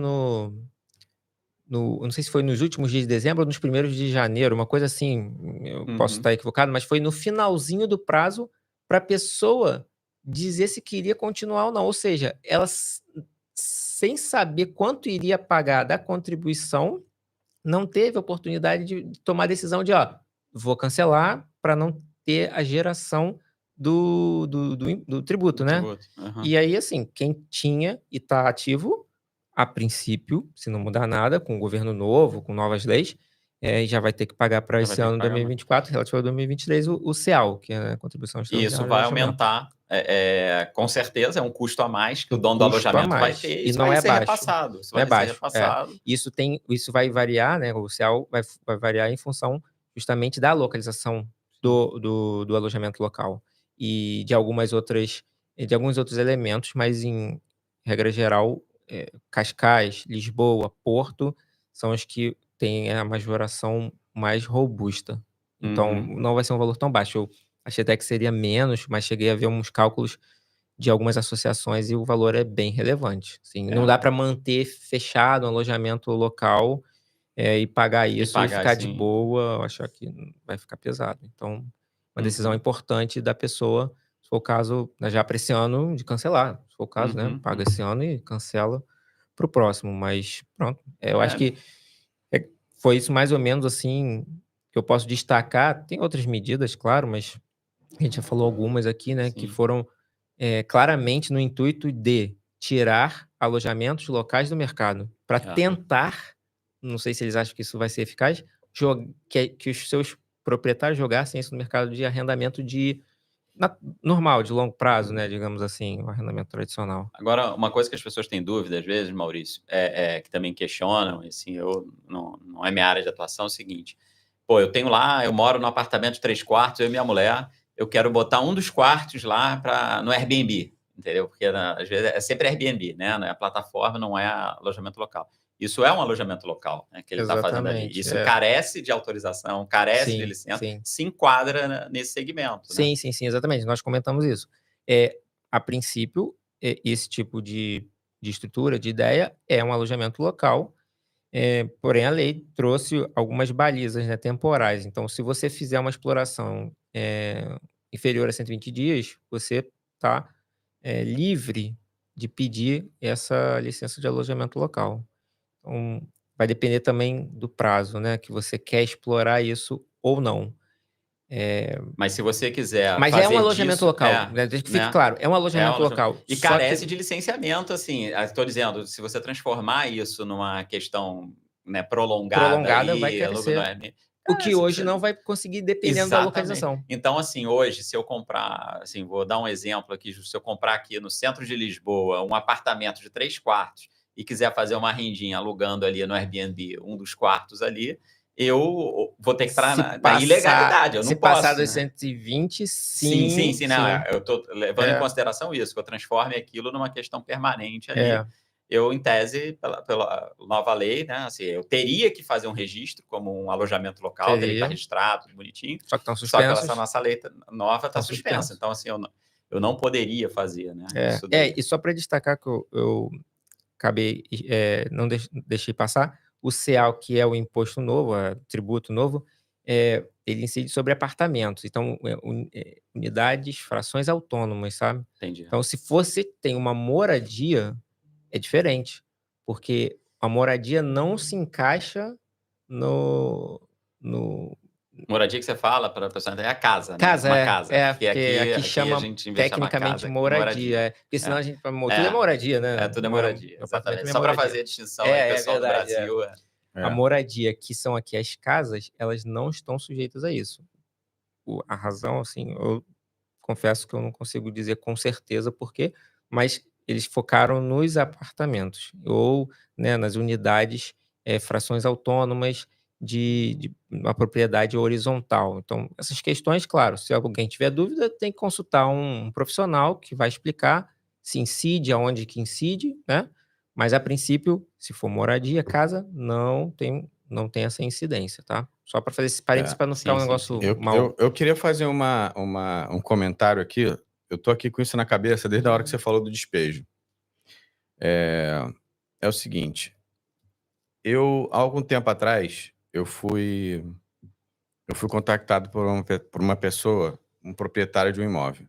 não sei se foi nos últimos dias de dezembro ou nos primeiros de janeiro, uma coisa assim, eu posso estar equivocado, mas foi no finalzinho do prazo para a pessoa dizer se queria continuar ou não. Ou seja, ela sem saber quanto iria pagar da contribuição, não teve a oportunidade de tomar a decisão de, vou cancelar para não ter a geração do tributo, né? E aí, assim, quem tinha e está ativo, a princípio, se não mudar nada, com o governo novo, com novas leis, já vai ter que pagar para esse ano 2024, relativo a 2023, o CEAL, que é a contribuição extraordinária. Isso vai aumentar, com certeza, é um custo a mais que o dono do alojamento vai ter. E não é baixo. Repassado. Isso vai ser repassado. Isso vai variar, né? O CEAL vai variar em função justamente da localização do alojamento local e de alguns outros elementos, mas em regra geral, Cascais, Lisboa, Porto são os que têm a majoração mais robusta. Então, não vai ser um valor tão baixo. Eu achei até que seria menos, mas cheguei a ver uns cálculos de algumas associações e o valor é bem relevante. Assim, não dá para manter fechado um alojamento local e pagar isso e ficar de boa. Eu acho que vai ficar pesado. Então, uma decisão importante da pessoa, se for o caso, já para esse ano, de cancelar. Se for o caso, né? Paga esse ano e cancela para o próximo. Mas pronto. Eu acho que foi isso mais ou menos assim que eu posso destacar. Tem outras medidas, claro, mas a gente já falou algumas aqui, né? Que foram claramente no intuito de tirar alojamentos locais do mercado para tentar, não sei se eles acham que isso vai ser eficaz, que os seus proprietários jogassem isso no mercado de arrendamento normal, de longo prazo, né? Digamos assim, o arrendamento tradicional. Agora, uma coisa que as pessoas têm dúvida, às vezes, Maurício, que também questionam, assim, não é minha área de atuação, é o seguinte: eu moro num apartamento de 3 quartos, eu e minha mulher, eu quero botar um dos quartos lá no Airbnb, entendeu? Porque às vezes é sempre Airbnb, né? Não é a plataforma, não é alojamento local. Isso é um alojamento local, né, que ele está fazendo ali. Isso carece de autorização, carece de licença, se enquadra nesse segmento. Sim, exatamente. Nós comentamos isso. A princípio, esse tipo de estrutura, de ideia, é um alojamento local, porém a lei trouxe algumas balizas, né, temporais. Então, se você fizer uma exploração inferior a 120 dias, você está livre de pedir essa licença de alojamento local. Então, vai depender também do prazo, né, que você quer explorar isso ou não. Mas se você quiser Mas fazer é um alojamento local, desde que fique claro, é um alojamento local. E carece de licenciamento, assim, estou dizendo, se você transformar isso numa questão, né, prolongada vai carecer. O que hoje não vai conseguir, dependendo da localização. Então, assim, hoje, se eu comprar, assim, vou dar um exemplo aqui, se eu comprar aqui no centro de Lisboa um apartamento de 3 quartos e quiser fazer uma rendinha alugando ali no Airbnb um dos quartos ali, eu vou ter que estar na ilegalidade, eu não posso. Se passar dos 120, sim. Não, eu estou levando em consideração isso, que eu transforme aquilo numa questão permanente ali. Eu, em tese, pela nova lei, né, assim, eu teria que fazer um registro como um alojamento local, teria que estar registrado, tudo bonitinho. Só que estão suspensos. Só que essa nossa lei nova está suspensa. Então, assim, eu não poderia fazer, né? E só para destacar que eu acabei, não deixei passar, o CEAL, que é o imposto novo, o tributo novo, ele incide sobre apartamentos. Então, unidades, frações autônomas, sabe? Entendi. Então, se você tem uma moradia, é diferente, porque a moradia não se encaixa no... Moradia que você fala para a pessoa é a casa, né? Casa, uma casa. Porque aqui chama a gente tecnicamente moradia. Porque senão a gente... Tudo é moradia, né? Tudo é moradia, exatamente. Só para fazer a distinção aí, pessoal do Brasil. A moradia, que são aqui as casas, elas não estão sujeitas a isso. A razão, assim, eu confesso que eu não consigo dizer com certeza por quê, mas eles focaram nos apartamentos ou, né, nas unidades, frações autônomas de uma propriedade horizontal. Então, essas questões, claro, se alguém tiver dúvida, tem que consultar um profissional que vai explicar se incide, aonde que incide, né? Mas, a princípio, se for moradia, casa, não tem essa incidência, tá? Só para fazer esse parênteses para não ficar um negócio mal. Eu queria fazer um comentário aqui. Eu tô aqui com isso na cabeça desde a hora que você falou do despejo. É o seguinte, há algum tempo atrás, eu fui contactado por uma pessoa, um proprietário de um imóvel.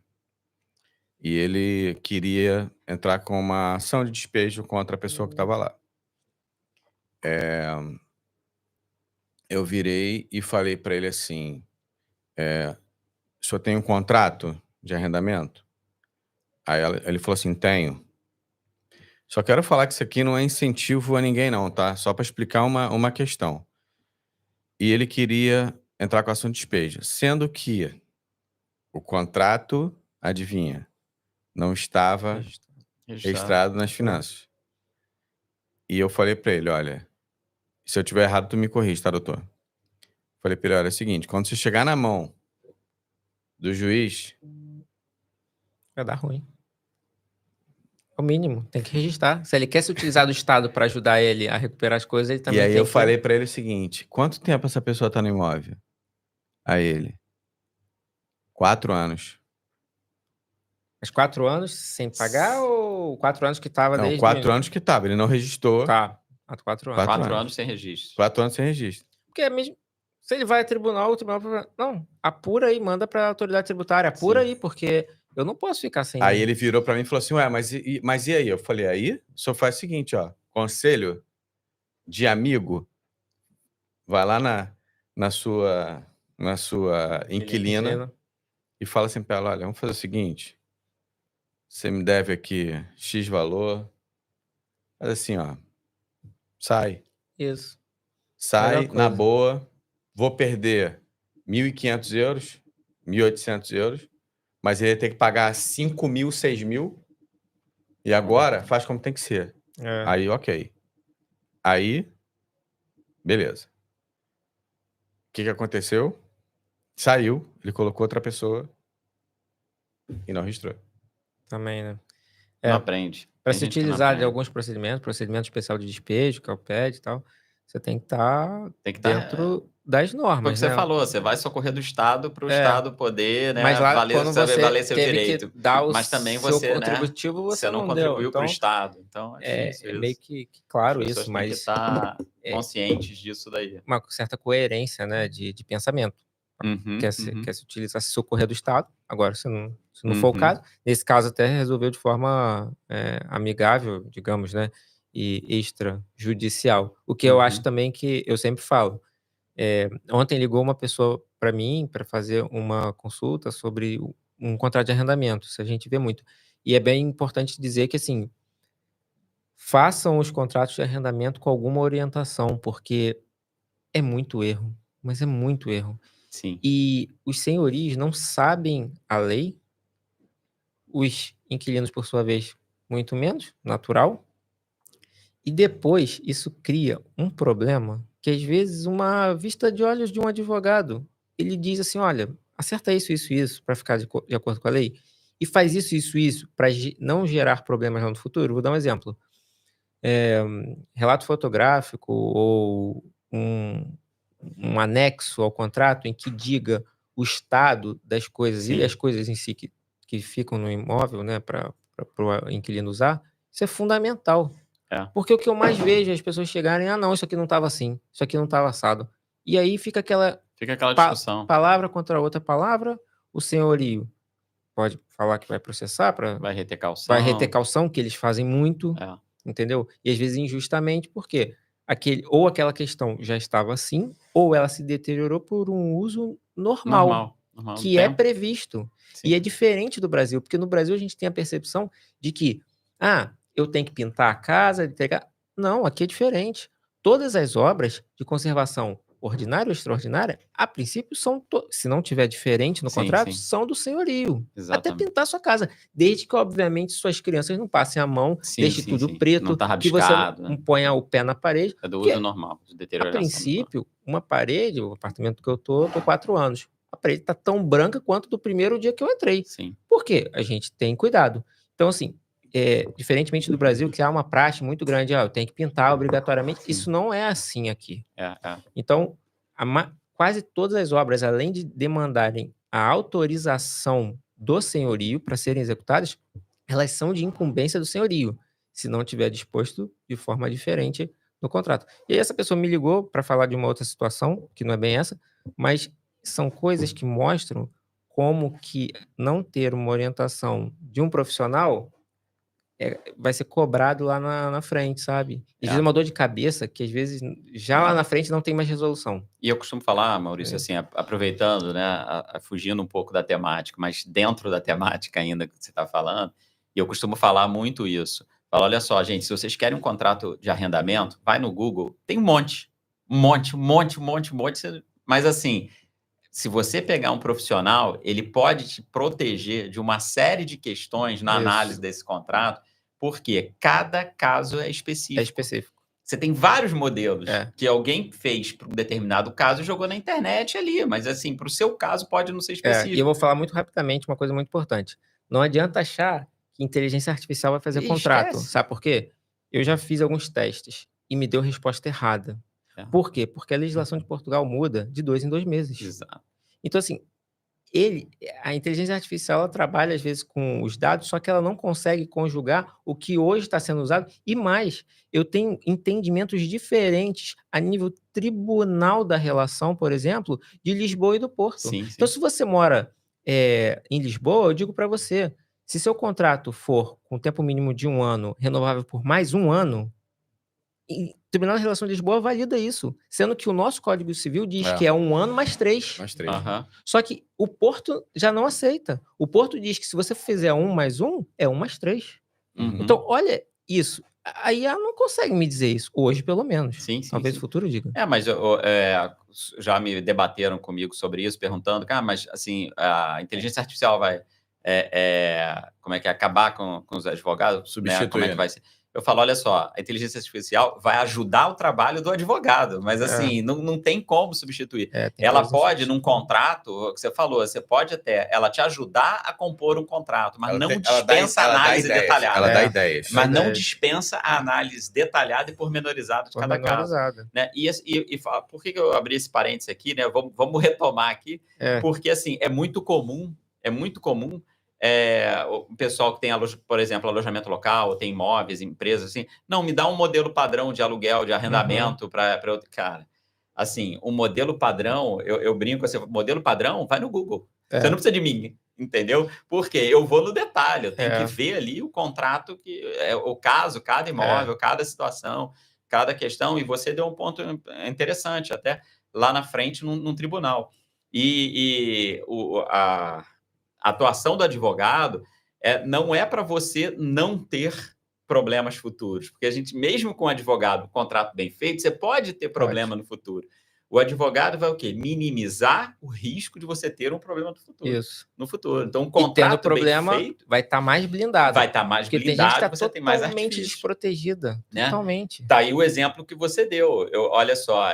E ele queria entrar com uma ação de despejo contra a pessoa que estava lá. Eu virei e falei para ele assim, o senhor tem um contrato de arrendamento? Aí ele falou assim, tenho. Só quero falar que isso aqui não é incentivo a ninguém não, tá? Só para explicar uma questão. E ele queria entrar com ação de despejo, sendo que o contrato, adivinha, não estava registrado nas finanças. E eu falei para ele, olha, se eu tiver errado, tu me corrige, tá, doutor? Falei para ele, olha, é o seguinte, quando você chegar na mão do juiz... Vai dar ruim. É o mínimo, tem que registrar. Se ele quer se utilizar do Estado para ajudar ele a recuperar as coisas, ele também E aí tem eu que... falei para ele o seguinte, quanto tempo essa pessoa tá no imóvel? A ele, 4 anos. Mas 4 anos sem pagar ou 4 anos que estava Não, desde... 4 anos que tava, ele não registrou. Tá, há 4 anos. 4 anos sem registro. 4 anos sem registro. Porque é mesmo... Se ele vai a tribunal, o tribunal fala, não, apura aí, manda para a autoridade tributária, apura aí, porque eu não posso ficar sem... Aí ele virou para mim e falou assim, ué, mas e aí? Eu falei, aí o senhor faz o seguinte, ó, conselho de amigo, vai lá na sua inquilina e fala assim para ela, olha, vamos fazer o seguinte, você me deve aqui X valor, faz assim, ó, sai. Isso. Sai, na boa, vou perder 1.500 euros, 1.800 euros, mas ele ia ter que pagar 5.000, 6.000, e agora faz como tem que ser. Aí, ok. Aí, beleza. O que aconteceu? Saiu, ele colocou outra pessoa e não registrou. Também, né? Não aprende. Para se utilizar de alguns procedimento especial de despejo, que é o PED e tal, você tem que estar dentro das normas, Foi o que você falou, você vai socorrer do Estado para o Estado poder, né, mas lá, valer, quando você valer seu teve direito. que dar o mas também seu você, contributivo, você não contribuiu para o Estado. Então, é difícil isso. Meio que claro isso, mas... As pessoas têm que estar conscientes disso daí. Uma certa coerência, né, de pensamento. Quer se utilizar, se socorrer do Estado, agora se não for o caso, nesse caso até resolveu de forma amigável, digamos, né, e extrajudicial. O que eu acho também que eu sempre falo, ontem ligou uma pessoa para mim para fazer uma consulta sobre um contrato de arrendamento, isso a gente vê muito, e é bem importante dizer que, assim, façam os contratos de arrendamento com alguma orientação, porque é muito erro, mas é muito erro. Sim. E os senhorios não sabem a lei, os inquilinos, por sua vez, muito menos, natural. E depois isso cria um problema que, às vezes, uma vista de olhos de um advogado, ele diz assim, olha, acerta isso, isso, isso, para ficar de acordo com a lei, e faz isso, isso, isso, para não gerar problemas lá no futuro. Vou dar um exemplo. Relato fotográfico ou um anexo ao contrato em que diga o estado das coisas e as coisas em si que ficam no imóvel, né, para o inquilino usar, isso é fundamental. Porque o que eu mais vejo é as pessoas chegarem, não, isso aqui não estava assim, isso aqui não estava assado. E aí fica aquela discussão. Palavra contra outra palavra, o senhorio pode falar que vai processar, vai reter calção. Vai reter calção, que eles fazem muito, entendeu? E às vezes injustamente, porque ou aquela questão já estava assim, ou ela se deteriorou por um uso normal. Que é previsto. Sim. E é diferente do Brasil, porque no Brasil a gente tem a percepção de que, eu tenho que pintar a casa, não, aqui é diferente. Todas as obras de conservação ordinária ou extraordinária, a princípio são, se não tiver diferente no contrato, são do senhorio. Exatamente. Até pintar a sua casa, desde que, obviamente, suas crianças não passem a mão, deixe tudo preto, não tá rabiscado, que você não ponha o pé na parede. É do uso normal, de deterioração. A princípio, uma parede, o apartamento que eu tô 4 anos, a parede tá tão branca quanto do primeiro dia que eu entrei. Sim. Por quê? A gente tem cuidado. Então, assim, diferentemente do Brasil, que há uma praxe muito grande, eu tenho que pintar obrigatoriamente, isso não é assim aqui. Então, quase todas as obras, além de demandarem a autorização do senhorio para serem executadas, elas são de incumbência do senhorio, se não tiver disposto de forma diferente no contrato. E aí essa pessoa me ligou para falar de uma outra situação, que não é bem essa, mas são coisas que mostram como que não ter uma orientação de um profissional vai ser cobrado lá na frente, sabe? Às vezes é uma dor de cabeça que, às vezes, já lá na frente não tem mais resolução. E eu costumo falar, Maurício, assim, aproveitando, né, fugindo um pouco da temática, mas dentro da temática ainda que você está falando, e eu costumo falar muito isso. Falo, olha só, gente, se vocês querem um contrato de arrendamento, vai no Google, tem um monte, mas assim, se você pegar um profissional, ele pode te proteger de uma série de questões na análise desse contrato, porque cada caso é específico. É específico. Você tem vários modelos que alguém fez para um determinado caso e jogou na internet ali, mas assim, para o seu caso pode não ser específico. E eu vou falar muito rapidamente uma coisa muito importante. Não adianta achar que inteligência artificial vai fazer contrato. Esquece. Sabe por quê? Eu já fiz alguns testes e me deu resposta errada. Por quê? Porque a legislação de Portugal muda de 2 em 2 meses. Exato. Então, assim, a inteligência artificial ela trabalha, às vezes, com os dados, só que ela não consegue conjugar o que hoje está sendo usado. E mais, eu tenho entendimentos diferentes a nível tribunal da relação, por exemplo, de Lisboa e do Porto. Sim. Então, se você mora em Lisboa, eu digo para você, se seu contrato for com tempo mínimo de 1 ano, renovável por mais 1 ano, o Tribunal de Relação de Lisboa valida isso, sendo que o nosso Código Civil diz que é 1 ano mais 3. Mais 3. Só que o Porto já não aceita. O Porto diz que se você fizer 1 mais 1, é 1 mais 3. Então, olha isso. A IA não consegue me dizer isso, hoje pelo menos. Sim. Talvez no futuro diga. Mas já me debateram comigo sobre isso, perguntando, mas assim, a inteligência artificial vai como é que é, acabar com os advogados? Substituir. Né? Como é que vai ser? Eu falo, olha só, a inteligência artificial vai ajudar o trabalho do advogado, mas assim, não tem como substituir. Ela pode, num contrato, o que você falou, você pode até ela te ajudar a compor um contrato, mas não dispensa a análise detalhada. Ela dá ideias. Mas não dispensa a análise detalhada e pormenorizada de cada caso. Né? E por que eu abri esse parênteses aqui, né? Vamos retomar aqui, porque assim, é muito comum o pessoal que tem, por exemplo, alojamento local, tem imóveis, empresas, assim, não, me dá um modelo padrão de aluguel, de arrendamento para outro. Cara, assim, o modelo padrão, eu brinco assim, o modelo padrão vai no Google. Você não precisa de mim, entendeu? Porque eu vou no detalhe, eu tenho que ver ali o contrato, o caso, cada imóvel, cada situação, cada questão, e você deu um ponto interessante, até lá na frente, num tribunal. A atuação do advogado não é para você não ter problemas futuros, porque a gente, mesmo com o advogado, um contrato bem feito, você pode ter problema no futuro. O advogado vai o quê? Minimizar o risco de você ter um problema no futuro. Então, um contrato problema bem feito vai estar mais blindado. Vai estar mais blindado, tem gente você tem mais totalmente artifício, desprotegida. Né? Totalmente. Tá aí o exemplo que você deu. Olha só,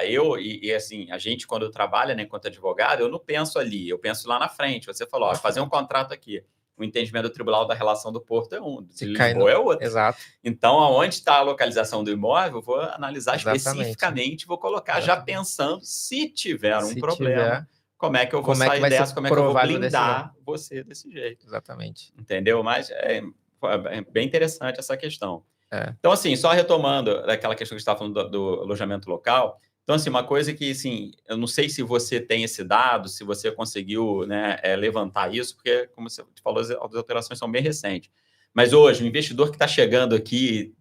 assim, a gente, quando trabalha, né, enquanto advogado, eu não penso ali, eu penso lá na frente. Você falou, fazer um contrato aqui. O entendimento do Tribunal da Relação do Porto é um, de Lisboa é outro. Exato. Então, aonde está a localização do imóvel, eu vou analisar especificamente, vou colocar já pensando, se tiver um problema, como é que eu vou sair dessa, como é que eu vou blindar você desse jeito. Exatamente. Entendeu? Mas é bem interessante essa questão. Então, assim, só retomando daquela questão que você estava falando do alojamento local, então, assim, uma coisa que, assim, eu não sei se você tem esse dado, se você conseguiu, né, levantar isso, porque, como você falou, as alterações são bem recentes. Mas hoje, o investidor que está chegando aqui,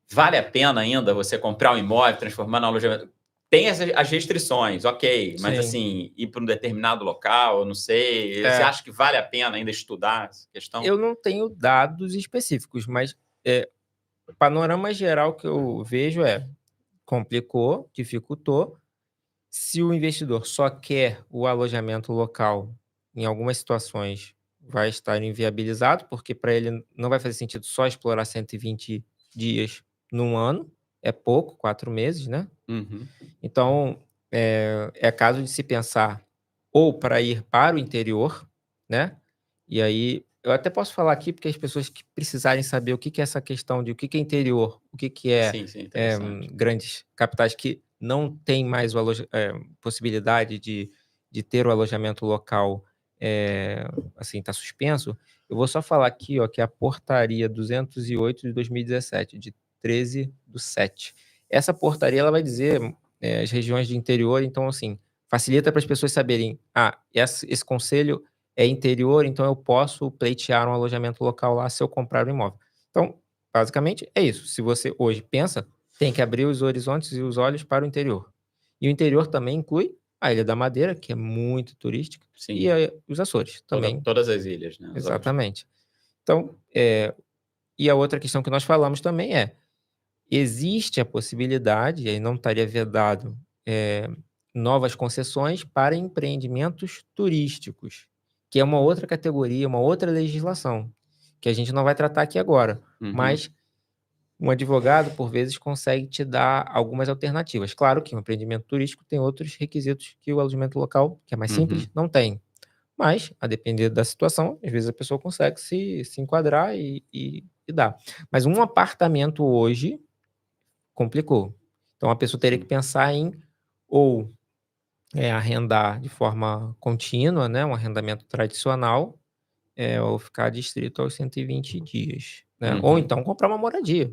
vale a pena ainda você comprar um imóvel, transformar no alojamento? Tem as restrições, ok, mas, assim, ir para um determinado local, eu não sei, você acha que vale a pena ainda estudar essa questão? Eu não tenho dados específicos, mas o panorama geral que eu vejo complicou, dificultou. Se o investidor só quer o alojamento local, em algumas situações vai estar inviabilizado, porque para ele não vai fazer sentido só explorar 120 dias num ano, é pouco, 4 meses, né? Então, é caso de se pensar ou para ir para o interior, né? E aí, eu até posso falar aqui, porque as pessoas que precisarem saber o que é essa questão de o que é interior, o que é grandes capitais que não tem mais possibilidade de ter o alojamento local, assim, está suspenso, eu vou só falar aqui, ó, que é a portaria 208 de 2017, de 13/7. Essa portaria ela vai dizer as regiões de interior, então, assim, facilita para as pessoas saberem, esse conselho é interior, então eu posso pleitear um alojamento local lá se eu comprar o imóvel. Então, basicamente, é isso. Se você hoje pensa, tem que abrir os horizontes e os olhos para o interior. E o interior também inclui a Ilha da Madeira, que é muito turística, e Sim, os Açores também. todas as ilhas, né? Exatamente. Então, e a outra questão que nós falamos também existe a possibilidade, e aí não estaria vedado, novas concessões para empreendimentos turísticos, que é uma outra categoria, uma outra legislação, que a gente não vai tratar aqui agora, mas um advogado, por vezes, consegue te dar algumas alternativas. Claro que um empreendimento turístico tem outros requisitos que o alojamento local, que é mais simples, não tem. Mas, a depender da situação, às vezes a pessoa consegue se enquadrar e dar. Mas um apartamento hoje complicou. Então a pessoa teria que pensar em ou arrendar de forma contínua, né, um arrendamento tradicional, ou ficar adstrito aos 120 dias, né? Ou então comprar uma moradia,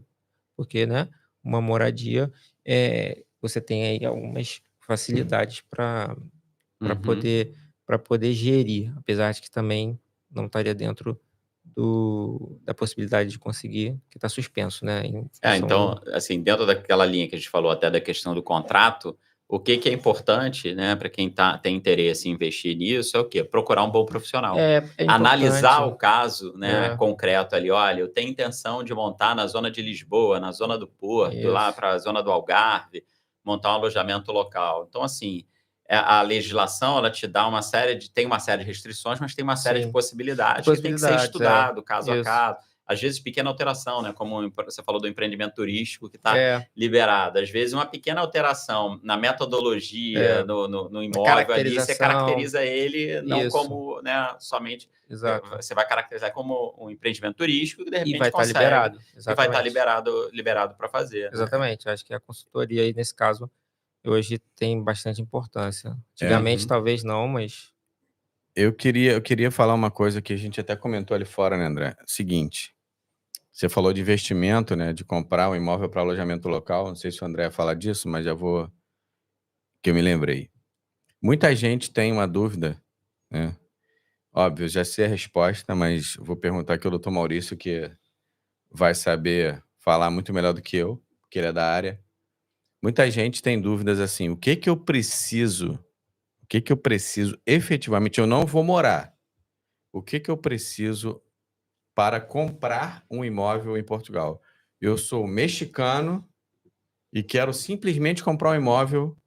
porque, né, uma moradia, você tem aí algumas facilidades para poder gerir, apesar de que também não estaria dentro da possibilidade de conseguir, que está suspenso, né, em função Então, do assim, dentro daquela linha que a gente falou até da questão do contrato, o que é importante, né, para quem tem interesse em investir nisso, é o quê? Procurar um bom profissional. É Analisar importante. o caso, né, concreto ali. Olha, eu tenho intenção de montar na zona de Lisboa, na zona do Porto, lá Isso. para a zona do Algarve, montar um alojamento local. Então, assim, a legislação, ela te dá tem uma série de restrições, mas tem uma série de Sim. possibilidades que tem que ser estudado, caso a Isso. caso. Às vezes, pequena alteração, né? Como você falou do empreendimento turístico que está É. liberado. Às vezes, uma pequena alteração na metodologia, no imóvel ali, você caracterização. caracteriza ele não Isso. como, né, somente... Exato. Você vai caracterizar como um empreendimento turístico que, de repente, E vai estar consegue. liberado. E vai estar Exatamente. liberado para fazer. Né? Exatamente. Acho que a consultoria aí, nesse caso, hoje tem bastante importância. Antigamente, talvez não, mas... Eu queria falar uma coisa que a gente até comentou ali fora, né, André? Seguinte, você falou de investimento, né, de comprar um imóvel para alojamento local. Não sei se o André ia falar disso, mas já vou... que eu me lembrei. Muita gente tem uma dúvida, né? Óbvio, já sei a resposta, mas vou perguntar aqui ao doutor Maurício, que vai saber falar muito melhor do que eu, porque ele é da área. Muita gente tem dúvidas assim, o que eu preciso efetivamente, eu não vou morar. O que eu preciso para comprar um imóvel em Portugal? Eu sou mexicano e quero simplesmente comprar um imóvel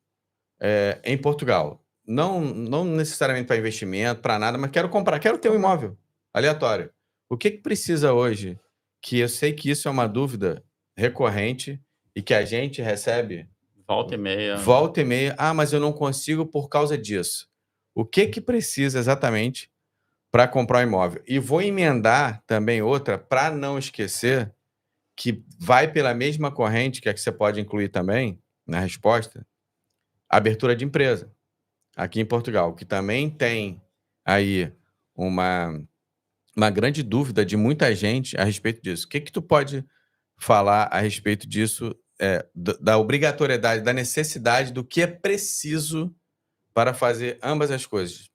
em Portugal. Não necessariamente para investimento, para nada, mas quero ter um imóvel aleatório. O que precisa hoje? Que eu sei que isso é uma dúvida recorrente e que a gente recebe Volta e meia. volta e meia. Ah, mas eu não consigo por causa disso. O que precisa exatamente para comprar um imóvel? E vou emendar também outra, para não esquecer, que vai pela mesma corrente, que é que você pode incluir também na resposta, abertura de empresa. Aqui em Portugal, que também tem aí uma grande dúvida de muita gente a respeito disso. O que tu pode falar a respeito disso, da obrigatoriedade, da necessidade, do que é preciso para fazer ambas as coisas?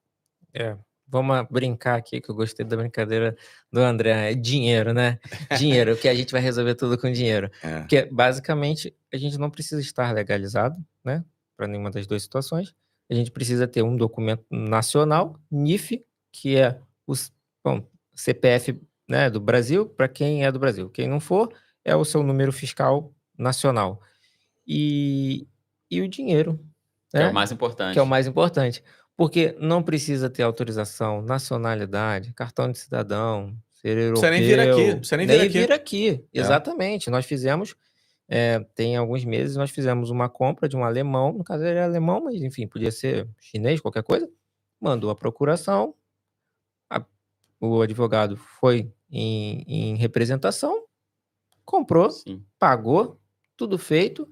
Vamos brincar aqui, que eu gostei da brincadeira do André. É dinheiro, né? Dinheiro, que a gente vai resolver tudo com dinheiro. Porque, basicamente, a gente não precisa estar legalizado, né? Para nenhuma das duas situações. A gente precisa ter um documento nacional, NIF, que é o CPF, né, do Brasil, para quem é do Brasil. Quem não for, é o seu número fiscal nacional. E o dinheiro, Que é né? o mais importante. Que é o mais importante. Porque não precisa ter autorização, nacionalidade, cartão de cidadão, ser europeu. Precisa nem vir aqui. Exatamente. Nós fizemos, tem alguns meses, nós fizemos uma compra de um alemão, no caso ele é alemão, mas enfim, podia ser chinês, qualquer coisa. Mandou a procuração, o advogado foi em representação, comprou, Sim. pagou, tudo feito.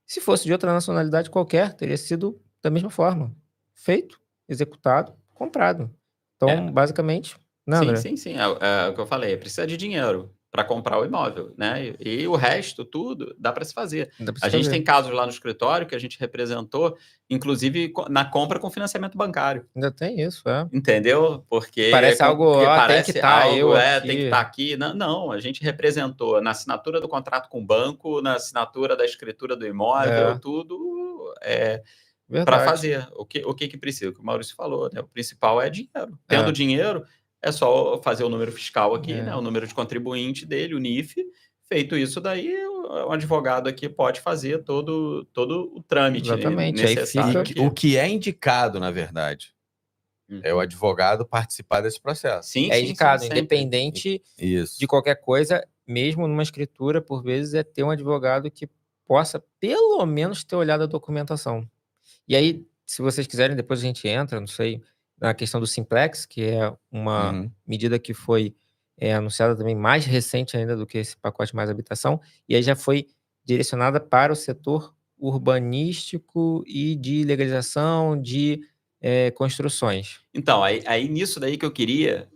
Se fosse de outra nacionalidade qualquer, teria sido da mesma forma. Feito, executado, comprado. Então, basicamente, né, André? Sim. É o que eu falei. Precisa de dinheiro. para comprar o imóvel, né? E o resto, tudo, dá para se fazer. Dá pra se A gente fazer. tem casos lá no escritório que a gente representou, inclusive na compra com financiamento bancário. Ainda tem isso, Entendeu? Porque Parece algo, porque tem que parece estar algo, eu tem que aqui. estar aqui. Não, não, a gente representou na assinatura do contrato com o banco, na assinatura da escritura do imóvel, tudo para Verdade. fazer. O que precisa? O que o Maurício falou, né? O principal é dinheiro. Tendo dinheiro, é só fazer o número fiscal aqui, né? O número de contribuinte dele, o NIF. Feito isso daí, um advogado aqui pode fazer todo o trâmite Exatamente, aí necessário. fica- aqui. O que é indicado, na verdade, é o advogado participar desse processo. Sim, É sim, indicado, sempre. independente Isso. de qualquer coisa, mesmo numa escritura, por vezes, é ter um advogado que possa, pelo menos, ter olhado a documentação. E aí, se vocês quiserem, depois a gente entra, não sei, na questão do Simplex, que é uma Uhum. medida que foi anunciada também mais recente ainda do que esse pacote Mais Habitação, e aí já foi direcionada para o setor urbanístico e de legalização de construções. Então, aí nisso daí que eu queria,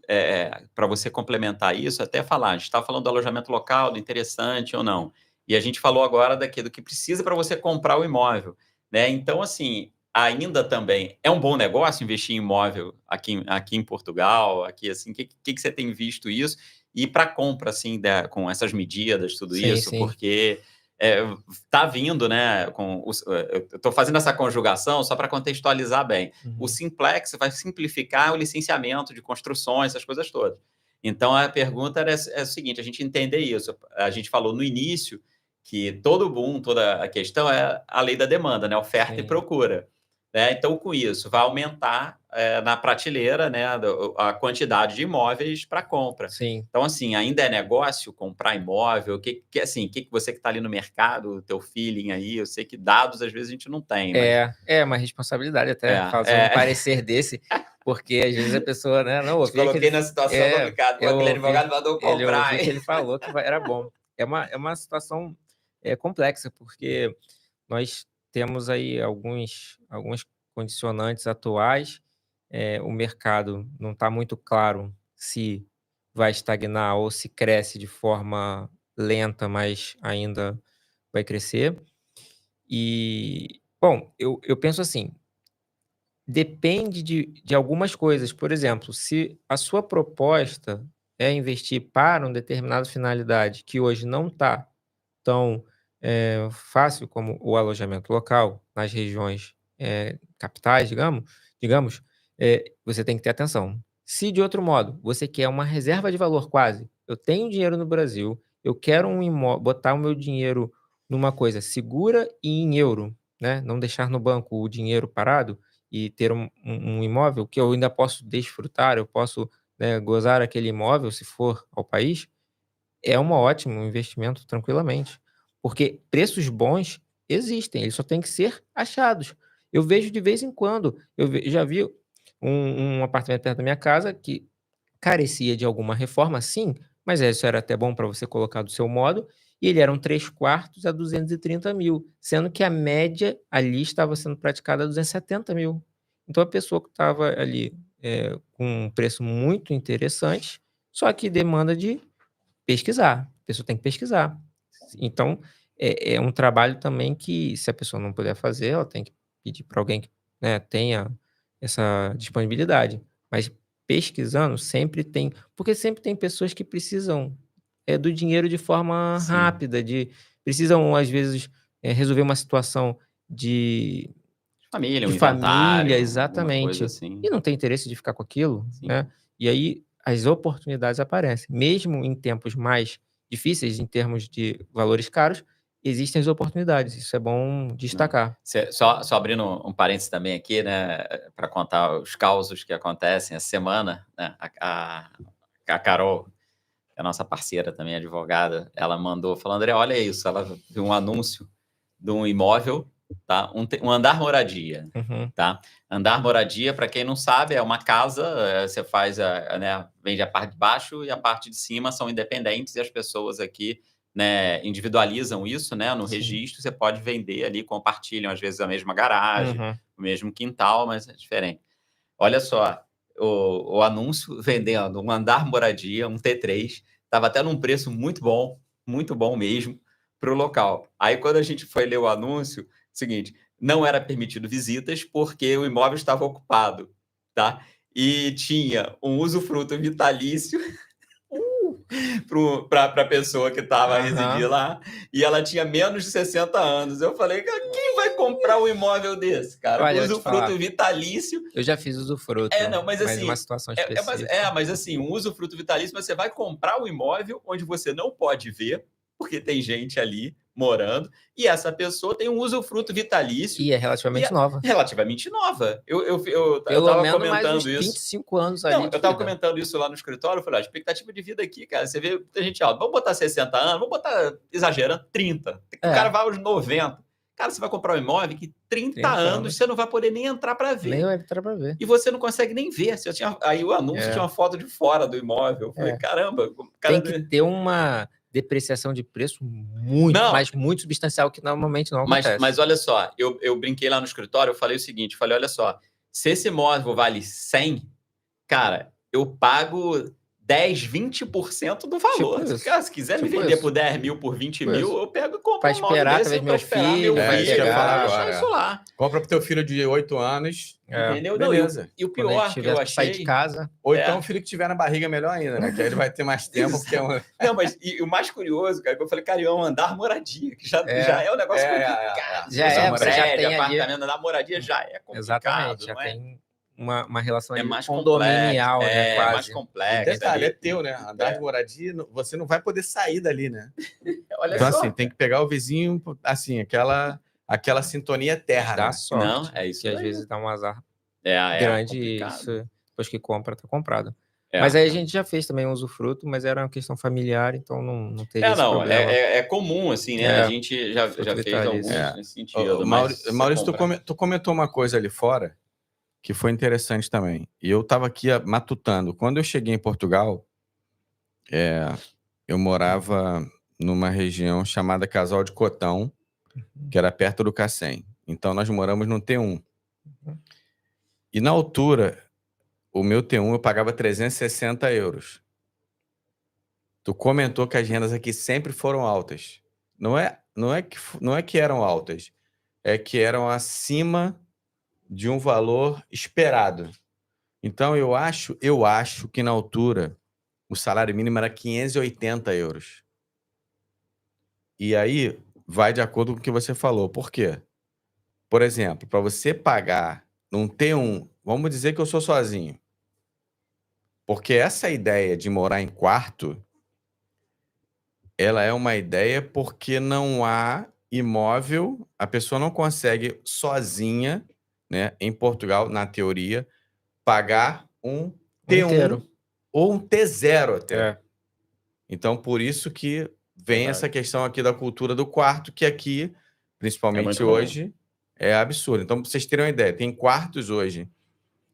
para você complementar isso, até falar, a gente estava falando do alojamento local, do interessante ou não, e a gente falou agora do que precisa para você comprar o imóvel, né? Então, assim, ainda também é um bom negócio investir em imóvel aqui em Portugal, aqui assim, o que você tem visto isso? E para compra, assim, com essas medidas, tudo Sim, isso, sim. porque tá vindo, né? Eu estou fazendo essa conjugação só para contextualizar bem. O Simplex vai simplificar o licenciamento de construções, essas coisas todas. Então, a pergunta é o seguinte, a gente entender isso. A gente falou no início que todo boom, toda a questão é a lei da demanda, né? Oferta e Sim. procura. Né? Então, com isso, vai aumentar na prateleira, né, a quantidade de imóveis para compra. Sim. Então, assim, ainda é negócio comprar imóvel? Assim, que você que está ali no mercado, o teu feeling aí, eu sei que dados às vezes a gente não tem, mas... É uma responsabilidade até fazer um parecer desse, porque às vezes a pessoa, né, não, Te coloquei na situação complicada, pô, aquele advogado mandou eu comprar. ouvi que ele falou que era bom. É uma situação complexa, porque nós temos aí alguns condicionantes atuais, o mercado não está muito claro se vai estagnar ou se cresce de forma lenta, mas ainda vai crescer. E, bom, eu penso assim, depende de algumas coisas. Por exemplo, se a sua proposta é investir para uma determinada finalidade que hoje não está tão fácil como o alojamento local nas regiões capitais, digamos, você tem que ter atenção. Se de outro modo você quer uma reserva de valor quase, eu tenho dinheiro no Brasil, eu quero botar o meu dinheiro numa coisa segura e em euro, né? Não deixar no banco o dinheiro parado e ter um imóvel que eu ainda posso desfrutar, eu posso, né, gozar aquele imóvel se for ao país, é um ótimo investimento tranquilamente, porque preços bons existem, eles só têm que ser achados. Eu vejo de vez em quando, já vi um apartamento perto da minha casa que carecia de alguma reforma, sim, mas isso era até bom para você colocar do seu modo, e ele era um 3 quartos a 230.000, sendo que a média ali estava sendo praticada a 270.000. Então a pessoa que estava ali com um preço muito interessante, só que demanda de pesquisar, a pessoa tem que pesquisar. Então, é um trabalho também que, se a pessoa não puder fazer, ela tem que pedir para alguém que, né, tenha essa disponibilidade. Mas pesquisando sempre tem, porque sempre tem pessoas que precisam do dinheiro de forma Sim. rápida, precisam, às vezes, resolver uma situação de Família, de um inventário, família, alguma coisa exatamente. assim. E não tem interesse de ficar com aquilo, Sim. né. E aí as oportunidades aparecem. Mesmo em tempos mais difíceis, em termos de valores caros, existem as oportunidades, isso é bom destacar. Só abrindo um parênteses também aqui, né, para contar os causos que acontecem essa semana, né, a Carol, que é a nossa parceira também, advogada, ela mandou, falando, André, olha isso, ela viu um anúncio de um imóvel, tá? Um andar moradia, tá? Andar moradia, para quem não sabe, é uma casa, você faz, né, vende a parte de baixo e a parte de cima são independentes e as pessoas aqui, né, individualizam isso, né, no registro, você pode vender ali, compartilham às vezes a mesma garagem, o mesmo quintal, mas é diferente. Olha só, o anúncio vendendo um andar moradia, um T3, estava até num preço muito bom mesmo, para o local. Aí, quando a gente foi ler o anúncio, seguinte, não era permitido visitas porque o imóvel estava ocupado, tá? E tinha um usufruto vitalício para a pessoa que estava a residir lá, e ela tinha menos de 60 anos. Eu falei, quem vai comprar um imóvel desse, cara? Olha, Usufruto vitalício. Eu já fiz usufruto. Não, mas assim, uma situação específica. mas assim, um usufruto vitalício, você vai comprar um imóvel onde você não pode ver, porque tem gente ali morando, e essa pessoa tem um usufruto vitalício. E é relativamente nova. Relativamente nova. Eu Pelo tava menos comentando mais uns isso. 25 anos ali. Não, eu tava comentando isso lá no escritório, eu falei, a expectativa de vida aqui, cara, você vê muita gente alta, vamos botar 60 anos, vamos botar, exagerando, 30. O cara vai aos 90. Cara, você vai comprar um imóvel que 30 anos você não vai poder nem entrar para ver. Nem vai entrar para ver. E você não consegue nem ver. Aí o anúncio tinha uma foto de fora do imóvel. Eu falei, caramba. Tem que ter uma depreciação de preço muito substancial, que normalmente não acontece. Mas olha só, eu brinquei lá no escritório, eu falei o seguinte, olha só, se esse imóvel vale 100, cara, eu pago 10, 20% do valor. Cara, se quiser me vender por 10 mil, por 20 mil, eu pego e compro um imóvel desse para esperar meu filho, falar isso lá. Compra pro teu filho de 8 anos. Entendeu? Beleza. E o pior que eu achei... sair de casa. Ou então o filho que tiver na barriga melhor ainda, né? Que aí ele vai ter mais tempo. Porque Não, mas o mais curioso, cara, que eu falei, cara, eu andar moradia, que já é um negócio complicado. Você já tem apartamento, andar moradia já é complicado. Exatamente, já tem uma relação mais condominial, né? Quase. Mais complexa. Detalhe, é teu, né? Andar de moradia, você não vai poder sair dali, né? Olha então, só, assim, tem que pegar o vizinho, assim, aquela sintonia terra, dá né? sorte. Não, é isso que aí. Às vezes dá um azar grande, isso, depois que compra, tá comprado. Mas aí a gente já fez também um usufruto, mas era uma questão familiar, então não teve esse problema. É comum, assim, né? A gente já fez alguns nesse sentido. Maurício, tu comentou uma coisa ali fora que foi interessante também. E eu estava aqui matutando. Quando eu cheguei em Portugal, eu morava numa região chamada Casal de Cotão, que era perto do Cacém. Então, nós moramos no T1. E, na altura, o meu T1 eu pagava 360 euros. Tu comentou que as rendas aqui sempre foram altas. Não é que eram altas, é que eram acima de um valor esperado. Então, eu acho que na altura o salário mínimo era 580 euros. E aí vai de acordo com o que você falou. Por quê? Por exemplo, para você pagar num T1, vamos dizer que eu sou sozinho. Porque essa ideia de morar em quarto, ela é uma ideia porque não há imóvel, a pessoa não consegue sozinha, né, em Portugal, na teoria, pagar um T1 inteiro. ou um T0 até. Então, por isso que vem essa questão aqui da cultura do quarto, que aqui, principalmente hoje, é absurdo. Então, para vocês terem uma ideia, tem quartos hoje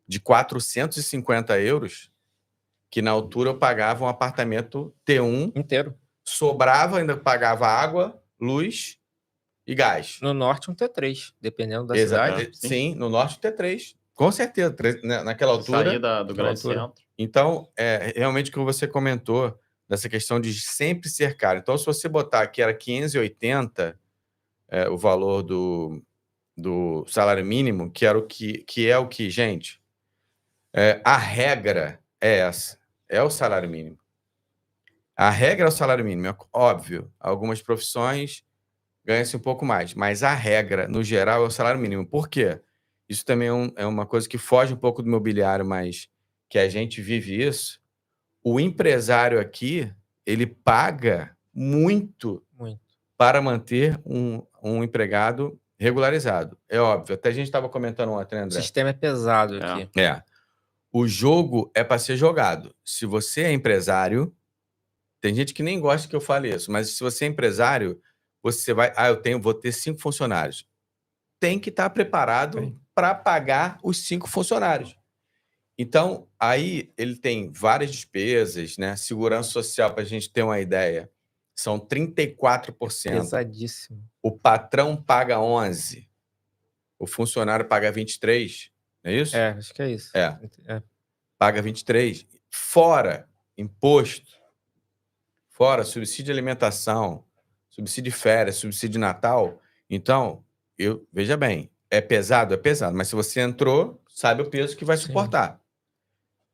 de 450 euros, que na altura eu pagava um apartamento T1 inteiro. Sobrava, ainda pagava água, luz e gás. No norte, um T3, dependendo da cidade. Sim, no norte, um T3. Com certeza, naquela altura. Saída do grande centro. Então, realmente o que você comentou, dessa questão de sempre ser caro. Então, se você botar que era 580 o valor do salário mínimo, que é o que, gente, a regra é essa, é o salário mínimo. A regra é o salário mínimo, é óbvio. Algumas profissões ganham-se um pouco mais, mas a regra, no geral, é o salário mínimo. Por quê? Isso também é uma coisa que foge um pouco do imobiliário, mas que a gente vive isso. O empresário aqui, ele paga muito para manter um empregado regularizado. É óbvio. Até a gente estava comentando ontem, né, André? O sistema é pesado aqui. O jogo é para ser jogado. Se você é empresário... Tem gente que nem gosta que eu fale isso, mas se você é empresário, você vai... vou ter 5 funcionários. Tem que estar preparado para pagar os 5 funcionários. Então, aí ele tem várias despesas, né? Segurança social, para a gente ter uma ideia, são 34%. Pesadíssimo. O patrão paga 11%. O funcionário paga 23%. Não é isso? Acho que é isso. Paga 23%. Fora imposto. fora subsídio de alimentação, subsídio de férias, subsídio de Natal. Então, veja bem, é pesado? É pesado. Mas se você entrou, sabe o peso que vai suportar.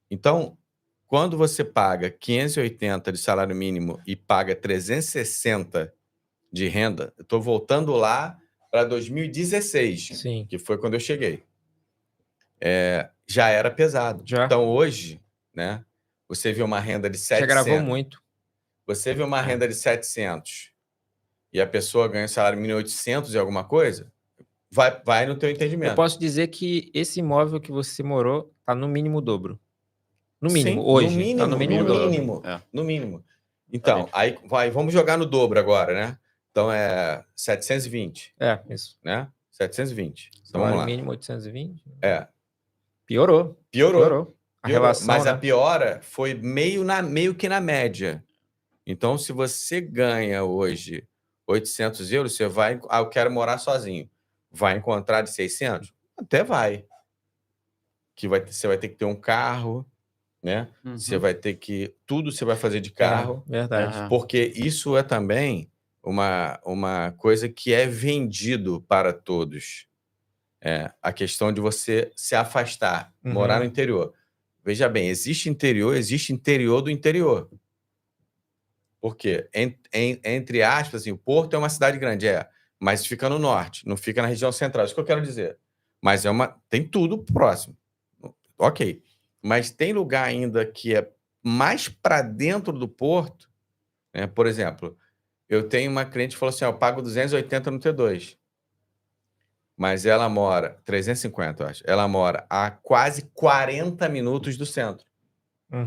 Então, quando você paga 580 de salário mínimo e paga 360 de renda, eu estou voltando lá para 2016, que foi quando eu cheguei. Já era pesado. Então, hoje, né, você vê uma renda de 700. Já gravou muito. Você vê uma renda de 700 e a pessoa ganha salário mínimo 800 e alguma coisa, vai no teu entendimento. Eu posso dizer que esse imóvel que você morou está no mínimo o dobro. No mínimo, Sim, hoje. No mínimo, tá no mínimo. No mínimo. Então, aí vamos jogar no dobro agora, né? Então é 720. Isso. Né? 720. Então, Salário vamos lá. mínimo 820. Piorou. A relação, mas né? a piora foi meio que na média. Então, se você ganha hoje 800 euros, você vai... eu quero morar sozinho. Vai encontrar de 600? Até vai. Você vai ter que ter um carro, né? Você vai ter que... Tudo você vai fazer de carro. Verdade. Porque isso é também uma coisa que é vendido para todos. A questão de você se afastar, morar no interior. Veja bem, existe interior do interior. Porque, entre aspas, assim, o Porto é uma cidade grande, mas fica no norte, não fica na região central. Isso que eu quero dizer. Mas tem tudo próximo. Ok. Mas tem lugar ainda que é mais para dentro do Porto. Né? Por exemplo, eu tenho uma cliente que falou assim, eu pago 280 no T2. Mas ela mora, 350, eu acho. Ela mora a quase 40 minutos do centro.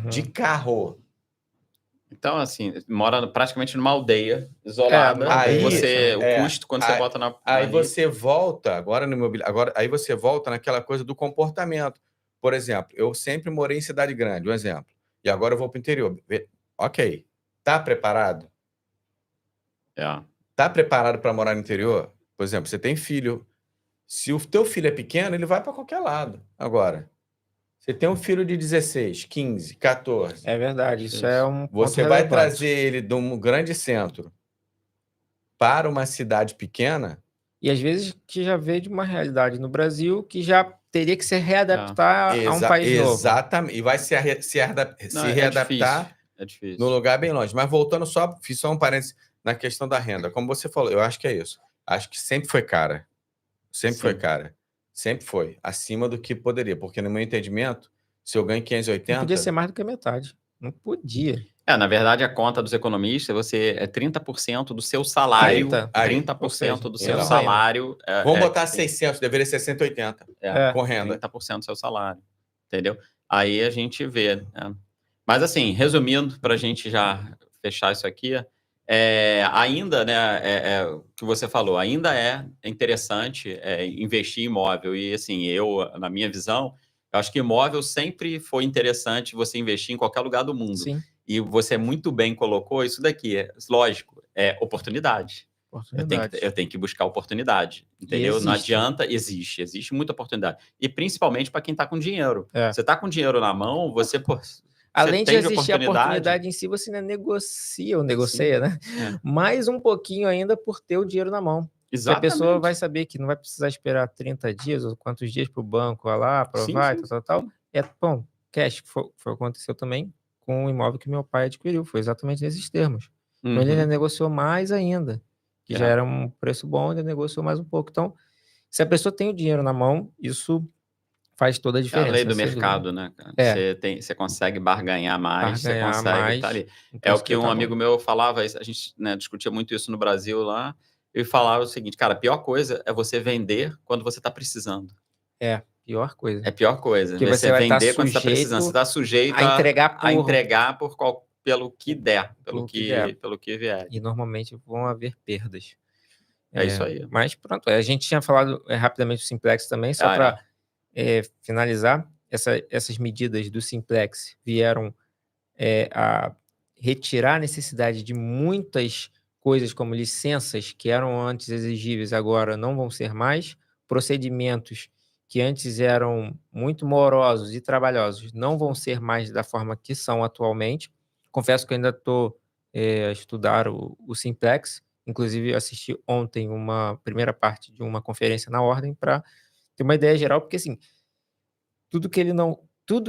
De carro. Então, assim, mora praticamente numa aldeia isolada. O custo, quando você bota na... Aí você volta, agora no imobiliário, aí você volta naquela coisa do comportamento. Por exemplo, eu sempre morei em cidade grande, um exemplo. E agora eu vou para o interior. Ok. Tá preparado? Tá preparado para morar no interior? Por exemplo, você tem filho. Se o teu filho é pequeno, ele vai para qualquer lado. Agora, você tem um filho de 16, 15, 14. É verdade, isso é um ponto Você vai relevante. trazer ele de um grande centro para uma cidade pequena. E às vezes que já veio de uma realidade no Brasil que já teria que se readaptar a um país novo. Exatamente. E vai se readaptar no lugar bem longe. Mas voltando fiz só um parênteses na questão da renda. Como você falou, eu acho que é isso. Acho que sempre foi cara. Sempre foi cara. Sempre foi. Acima do que poderia. Porque, no meu entendimento, se eu ganho 580... Não podia ser mais do que a metade. Não podia. Na verdade, a conta dos economistas, você é 30% do seu salário. 30% do seu salário. Vamos botar 600, deveria ser 180. Com renda. 30% do seu salário. Entendeu? Aí a gente vê. Né? Mas, assim, resumindo, para a gente já fechar isso aqui, ainda, né, o que você falou, ainda é interessante investir em imóvel. E, assim, na minha visão, eu acho que imóvel sempre foi interessante você investir em qualquer lugar do mundo. Sim. E você muito bem colocou isso daqui. Lógico, oportunidade. Eu tenho que buscar oportunidade, entendeu? Não adianta, existe muita oportunidade. E principalmente para quem está com dinheiro. Você está com dinheiro na mão, você... Além de existir a oportunidade em si, você ainda negocia, né? Mais um pouquinho ainda por ter o dinheiro na mão. Exatamente. A pessoa vai saber que não vai precisar esperar 30 dias ou quantos dias para o banco lá aprovar, tal. Bom, cash, foi o que aconteceu também com o imóvel que meu pai adquiriu. Foi exatamente nesses termos. Então, ele ainda negociou mais ainda. Que já era um preço bom, ainda negociou mais um pouco. Então, se a pessoa tem o dinheiro na mão, isso faz toda a diferença. É a lei do mercado, né, cara? Você consegue barganhar mais, você consegue estar ali. É o que um amigo meu falava, a gente, né, discutia muito isso no Brasil lá, ele falava o seguinte, cara, a pior coisa é você vender quando você está precisando. Pior coisa. É a pior coisa. Porque você vai vender quando você está precisando. Você está sujeito a entregar pelo que der, pelo que vier. E normalmente vão haver perdas. É isso aí. Mas pronto, a gente tinha falado rapidamente do Simplex também, só para finalizar. Essas medidas do Simplex vieram a retirar a necessidade de muitas coisas como licenças que eram antes exigíveis, agora não vão ser mais, procedimentos que antes eram muito morosos e trabalhosos não vão ser mais da forma que são atualmente. Confesso que eu ainda estou a estudar o Simplex. Inclusive, assisti ontem uma primeira parte de uma conferência na Ordem para ter uma ideia geral, porque assim, tudo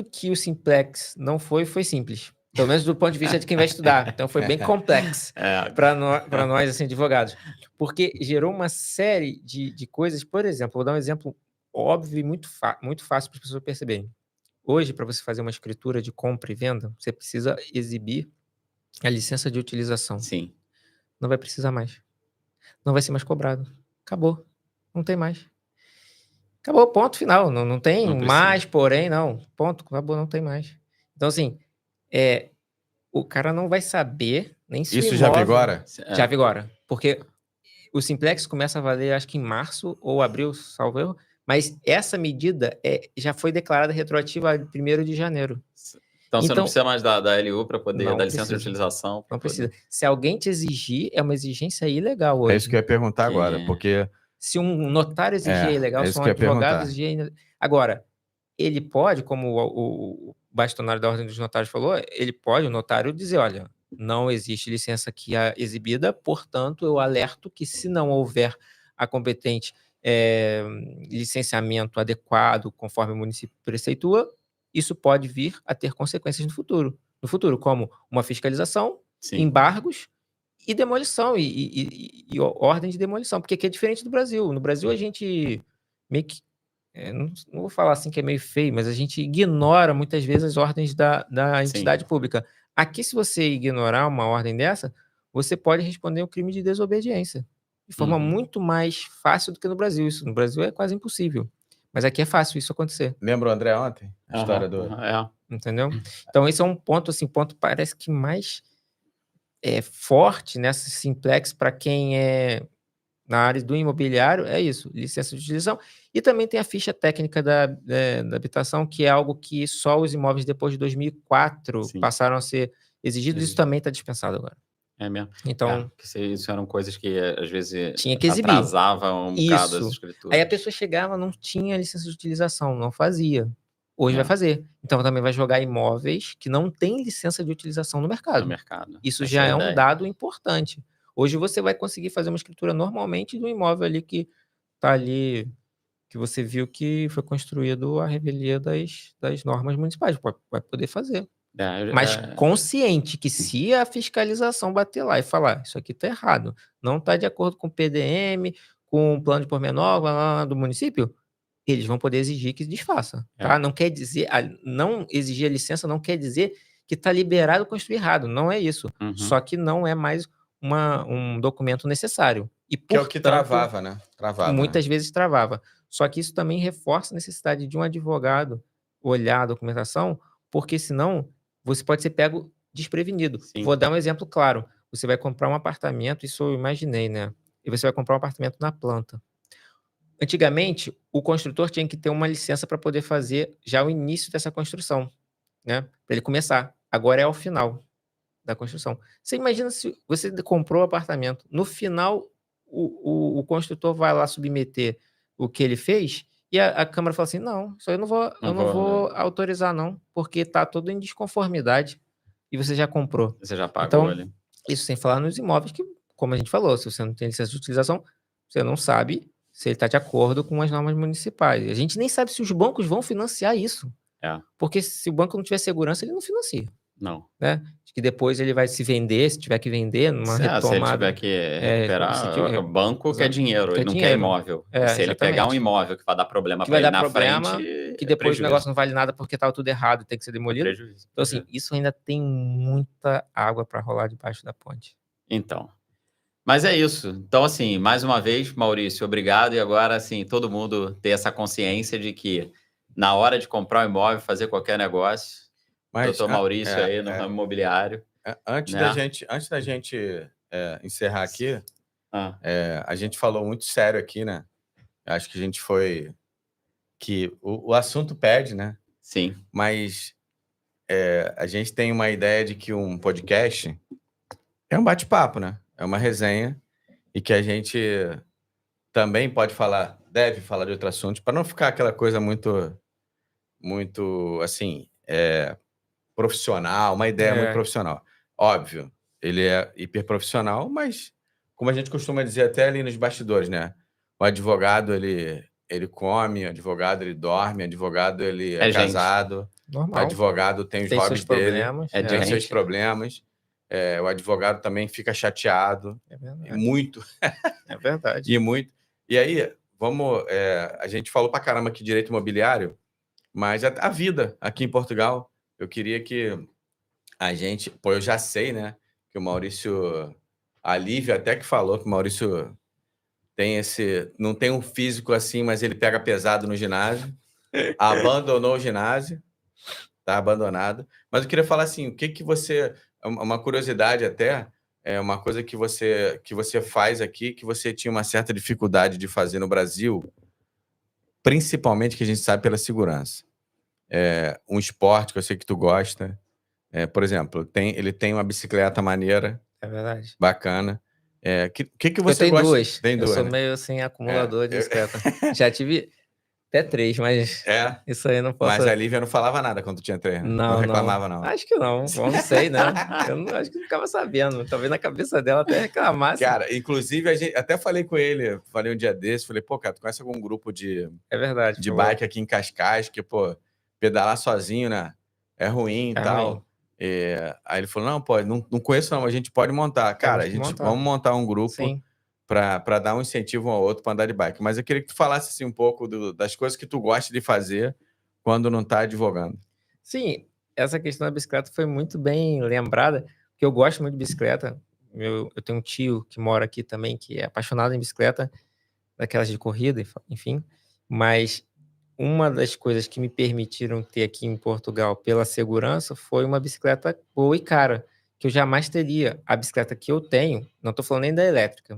que o Simplex não foi simples. Pelo menos do ponto de vista de quem vai estudar. Então foi bem complexo para nós, assim, advogados. Porque gerou uma série de coisas. Por exemplo, vou dar um exemplo óbvio e muito fácil para as pessoas perceberem. Hoje, para você fazer uma escritura de compra e venda, você precisa exibir a licença de utilização. Sim. Não vai precisar mais. Não vai ser mais cobrado. Acabou. Não tem mais. Acabou, ponto final. Não tem Não precisa. mais, porém, não. Ponto, acabou, não tem mais. Então, assim, o cara não vai saber nem se Isso o já imóvel... vigora? Já vigora. Porque o Simplex começa a valer, acho que em março ou abril, salvo erro, mas essa medida já foi declarada retroativa a 1º de janeiro. Então você não precisa mais da LU para poder, da licença de utilização. Não precisa. Se alguém te exigir, é uma exigência ilegal hoje. É isso que eu ia perguntar agora, porque... Se um notário exigir é ilegal, se um que eu ia advogado exigir... Agora, ele pode, como o bastonário da Ordem dos Notários falou, o notário dizer, olha, não existe licença aqui exibida, portanto, eu alerto que se não houver a competente licenciamento adequado, conforme o município preceitua, isso pode vir a ter consequências no futuro, como uma fiscalização, embargos e demolição, e ordem de demolição, porque aqui é diferente do Brasil. No Brasil, a gente meio que, não vou falar assim que é meio feio, mas a gente ignora muitas vezes as ordens da entidade pública. Aqui, se você ignorar uma ordem dessa, você pode responder um crime de desobediência, de forma muito mais fácil do que no Brasil. Isso no Brasil é quase impossível, mas aqui é fácil isso acontecer. Lembra o André ontem? A história do... Entendeu? Então, esse é um ponto, assim, parece que mais forte nessa Simplex para quem é na área do imobiliário, é isso, licença de utilização. E também tem a ficha técnica da habitação, que é algo que só os imóveis depois de 2004 passaram a ser exigidos. Isso também está dispensado agora. É mesmo. Então, isso eram coisas que às vezes tinha que exibir. Atrasavam um bocado as escrituras. Aí a pessoa chegava, não tinha licença de utilização, não fazia. Hoje vai fazer. Então também vai jogar imóveis que não têm licença de utilização no mercado. Isso já é um dado importante. Hoje você vai conseguir fazer uma escritura normalmente do imóvel ali que está ali, que você viu que foi construído à revelia das normas municipais. Vai poder fazer. Mas consciente que se a fiscalização bater lá e falar, isso aqui está errado, não está de acordo com o PDM, com o plano de pormenor do município, eles vão poder exigir que desfaça, tá? Não quer dizer, não exigir a licença não quer dizer que está liberado construir errado, não é isso. Só que não é mais um documento necessário. E, que é o que travava, né? Muitas vezes travava. Só que isso também reforça a necessidade de um advogado olhar a documentação, porque senão você pode ser pego desprevenido. Vou dar um exemplo claro. Você vai comprar um apartamento, isso eu imaginei, né? E você vai comprar um apartamento na planta. Antigamente, o construtor tinha que ter uma licença para poder fazer já o início dessa construção, né? Para ele começar. Agora é ao final da construção. Você imagina se você comprou o apartamento, no final o construtor vai lá submeter o que ele fez e a Câmara fala assim, não, isso aí eu não vou autorizar não, porque está tudo em desconformidade e você já comprou. Você já pagou ali. Isso sem falar nos imóveis que, como a gente falou, se você não tem licença de utilização, você não sabe se ele está de acordo com as normas municipais. A gente nem sabe se os bancos vão financiar isso. Porque se o banco não tiver segurança, ele não financia. Não. Né? Que depois ele vai se vender, se tiver que vender, numa retomada. Se ele tiver que recuperar, o banco quer dinheiro, ele não quer imóvel. Se ele pegar um imóvel que vai dar problema para ele na frente, que depois o negócio não vale nada porque estava tudo errado, tem que ser demolido. Então, assim, isso ainda tem muita água para rolar debaixo da ponte. Então. Mas é isso. Então, assim, mais uma vez, Maurício, obrigado. E agora, assim, todo mundo ter essa consciência de que na hora de comprar um imóvel, fazer qualquer negócio, doutor Maurício aí no ramo imobiliário. Antes da gente encerrar aqui, a gente falou muito sério aqui, né? Acho que a gente foi... que o assunto pede, né? Sim. Mas a gente tem uma ideia de que um podcast é um bate-papo, né? É uma resenha e que a gente também pode falar, deve falar de outros assuntos, para não ficar aquela coisa muito assim, profissional, uma ideia muito profissional. Óbvio, ele é hiperprofissional, mas, como a gente costuma dizer até ali nos bastidores, né? O advogado, ele come, o advogado, ele dorme, o advogado, ele é É gente. casado, o Normal. advogado tem os Tem seus hobbies dele, problemas. É tem gente. seus problemas, o advogado também fica chateado, É e verdade. muito, É verdade. e muito. E aí, a gente falou pra caramba aqui de direito imobiliário, mas a vida aqui em Portugal, eu queria que a gente... Pô, eu já sei, né, que o Maurício... A Lívia até que falou que o Maurício não tem um físico assim, mas ele pega pesado no ginásio. Abandonou o ginásio, tá abandonado. Mas eu queria falar assim, o que você... Uma curiosidade até, uma coisa que você faz aqui, que você tinha uma certa dificuldade de fazer no Brasil, principalmente que a gente sabe pela segurança. Um esporte que eu sei que tu gosta. Por exemplo, ele tem uma bicicleta maneira, É verdade. bacana. Que Eu você tenho gosta? duas. Tem Eu duas, sou né? meio assim, acumulador de bicicleta. Já tive até 3, mas isso aí não posso... Mas a Lívia não falava nada quando tu tinha 3, né? Não reclamava, não. Acho que não. Eu não sei, né? Eu acho que não ficava sabendo. Talvez na cabeça dela até reclamasse. Cara, inclusive, até falei com ele, falei um dia desse, falei, pô, cara, tu conhece algum grupo de É verdade. de bike aqui em Cascais, que, pô, pedalar sozinho, né? É ruim e É tal. ruim. Aí ele falou, não, pô, não conheço não, mas a gente pode montar. Cara, vamos montar um grupo Sim. para dar um incentivo um ao outro para andar de bike. Mas eu queria que tu falasse assim, um pouco das coisas que tu gosta de fazer quando não tá advogando. Sim, essa questão da bicicleta foi muito bem lembrada, porque eu gosto muito de bicicleta. Eu tenho um tio que mora aqui também, que é apaixonado em bicicleta, daquelas de corrida, enfim. Mas uma das coisas que me permitiram ter aqui em Portugal pela segurança foi uma bicicleta boa e cara, que eu jamais teria. A bicicleta que eu tenho, não estou falando nem da elétrica,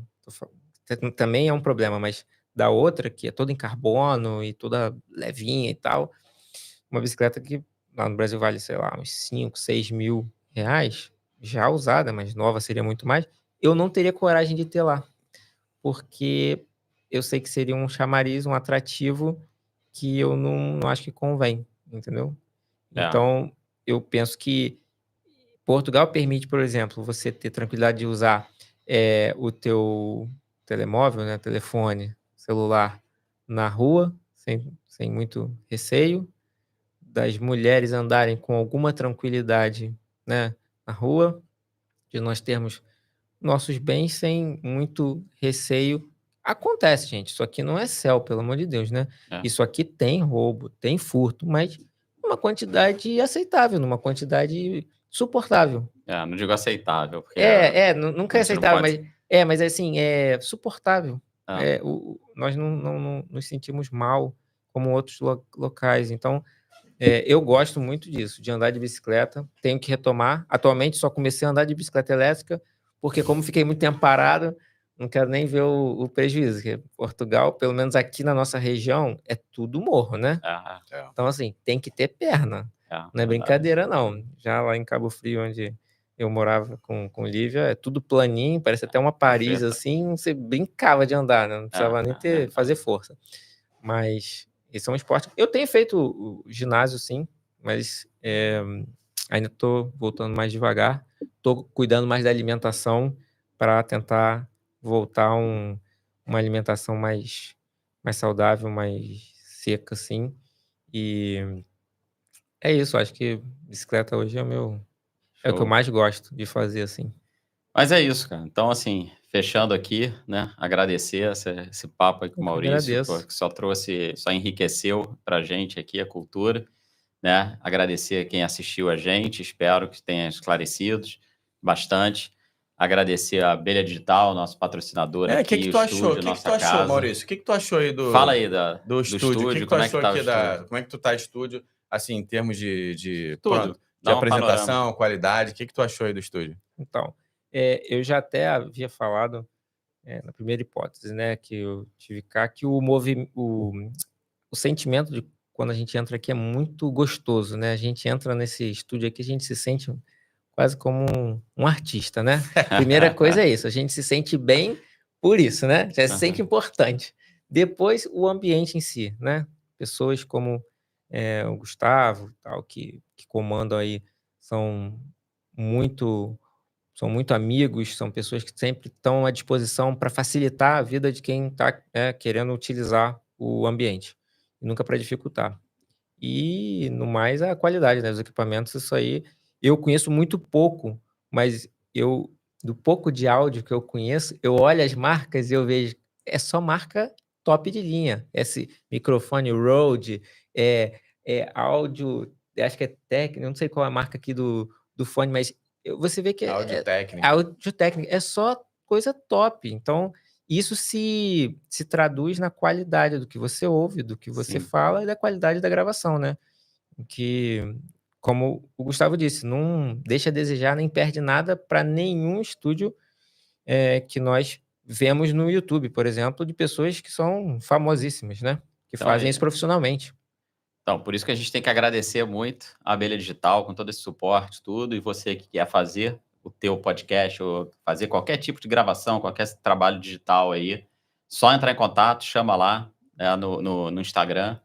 também é um problema, mas da outra, que é toda em carbono e toda levinha e tal, uma bicicleta que lá no Brasil vale, sei lá, uns 5, 6 mil reais, já usada, mas nova seria muito mais, eu não teria coragem de ter lá, porque eu sei que seria um chamariz, um atrativo que eu não acho que convém, entendeu? Então, eu penso que Portugal permite, por exemplo, você ter tranquilidade de usar o teu telemóvel, né, telefone, celular, na rua, sem muito receio, das mulheres andarem com alguma tranquilidade, né, na rua, de nós termos nossos bens sem muito receio. Acontece, gente, isso aqui não é céu, pelo amor de Deus, né? Isso aqui tem roubo, tem furto, mas numa quantidade aceitável, numa quantidade suportável. Não digo aceitável, porque... nunca é aceitável, mas assim, é suportável. Nós não nos sentimos mal como outros locais, então... eu gosto muito disso, de andar de bicicleta. Tenho que retomar. Atualmente só comecei a andar de bicicleta elétrica, porque como fiquei muito tempo parado, não quero nem ver o prejuízo. Que Portugal, pelo menos aqui na nossa região, é tudo morro, né? Então, assim, tem que ter perna. Não é brincadeira, não. Já lá em Cabo Frio, onde eu morava com Lívia, é tudo planinho, parece até uma Paris, assim, você brincava de andar, né? Não precisava nem fazer força. Mas... esse é um esporte. Eu tenho feito o ginásio, sim, mas ainda estou voltando mais devagar. Estou cuidando mais da alimentação para tentar voltar a uma alimentação mais saudável, mais seca, assim. E é isso. Acho que bicicleta hoje é o que eu mais gosto de fazer, assim. Mas é isso, cara. Então, assim, fechando aqui, né? Agradecer esse papo aí com o Maurício, que só enriqueceu pra gente aqui a cultura, né? Agradecer quem assistiu a gente, espero que tenha esclarecido bastante. Agradecer a Abelha Digital, nosso patrocinador aqui, o estúdio, nossa casa. O que tu achou, Maurício? O que tu achou aí Fala aí do estúdio? O que tu achou aqui como é que tu tá estúdio, assim, em termos de de apresentação, qualidade? O que tu achou aí do estúdio? Então, eu já até havia falado na primeira hipótese, né, que eu tive cá, que o sentimento de quando a gente entra aqui é muito gostoso, né? A gente entra nesse estúdio aqui, a gente se sente quase como um artista, né? Primeira coisa é isso, a gente se sente bem por isso, né? Já se sente importante. Depois, o ambiente em si, né? Pessoas como o Gustavo, tal, que comandam aí, são muito são muito amigos, são pessoas que sempre estão à disposição para facilitar a vida de quem está querendo utilizar o ambiente, e nunca para dificultar. E, no mais, a qualidade, né, dos equipamentos, isso aí eu conheço muito pouco, mas do pouco de áudio que eu conheço, eu olho as marcas e eu vejo, é só marca top de linha. Esse microfone Rode, áudio, acho que é técnico, não sei qual é a marca aqui do fone, mas você vê que Áudio técnico. áudio técnico, é só coisa top. Então, isso se traduz na qualidade do que você ouve, do que você Sim. fala e da qualidade da gravação, né? Que, como o Gustavo disse, não deixa a desejar nem perde nada para nenhum estúdio que nós vemos no YouTube, por exemplo, de pessoas que são famosíssimas, né? Que Então, fazem isso profissionalmente. Então, por isso que a gente tem que agradecer muito a Abelha Digital com todo esse suporte, tudo, e você que quer fazer o teu podcast ou fazer qualquer tipo de gravação, qualquer trabalho digital aí, só entrar em contato, chama lá no Instagram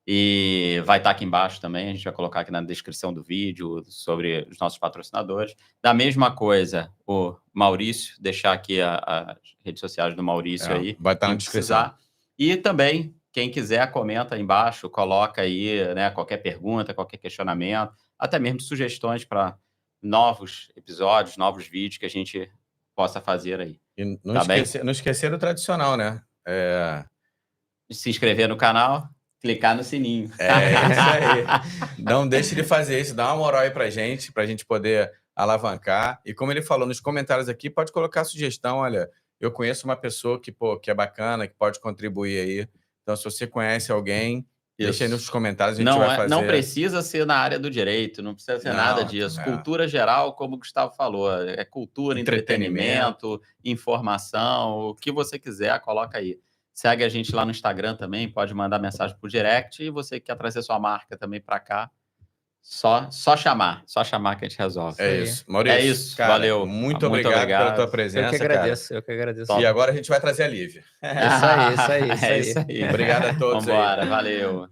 e vai estar aqui embaixo também, a gente vai colocar aqui na descrição do vídeo sobre os nossos patrocinadores. Da mesma coisa, o Maurício, deixar aqui as redes sociais do Maurício aí. Vai estar na descrição. E também, quem quiser, comenta aí embaixo, coloca aí, né, qualquer pergunta, qualquer questionamento, até mesmo sugestões para novos episódios, novos vídeos que a gente possa fazer aí. E não esquecer o tradicional, né? Se inscrever no canal, clicar no sininho. É isso aí. Não deixe de fazer isso, dá uma moral aí pra gente poder alavancar. E como ele falou nos comentários aqui, pode colocar sugestão, olha, eu conheço uma pessoa que é bacana, que pode contribuir aí. Então, se você conhece alguém, deixa aí nos comentários, a gente vai fazer. Não precisa ser na área do direito, não precisa ser nada disso. Cultura geral, como o Gustavo falou, é cultura, entretenimento, informação, o que você quiser, coloca aí. Segue a gente lá no Instagram também, pode mandar mensagem por direct, e você que quer trazer sua marca também para cá, só chamar que a gente resolve. É isso. Maurício, é isso, cara, valeu. Muito obrigado pela tua presença, eu que agradeço. E agora a gente vai trazer a Lívia. Isso aí. Isso aí. Obrigado a todos. Vambora, valeu.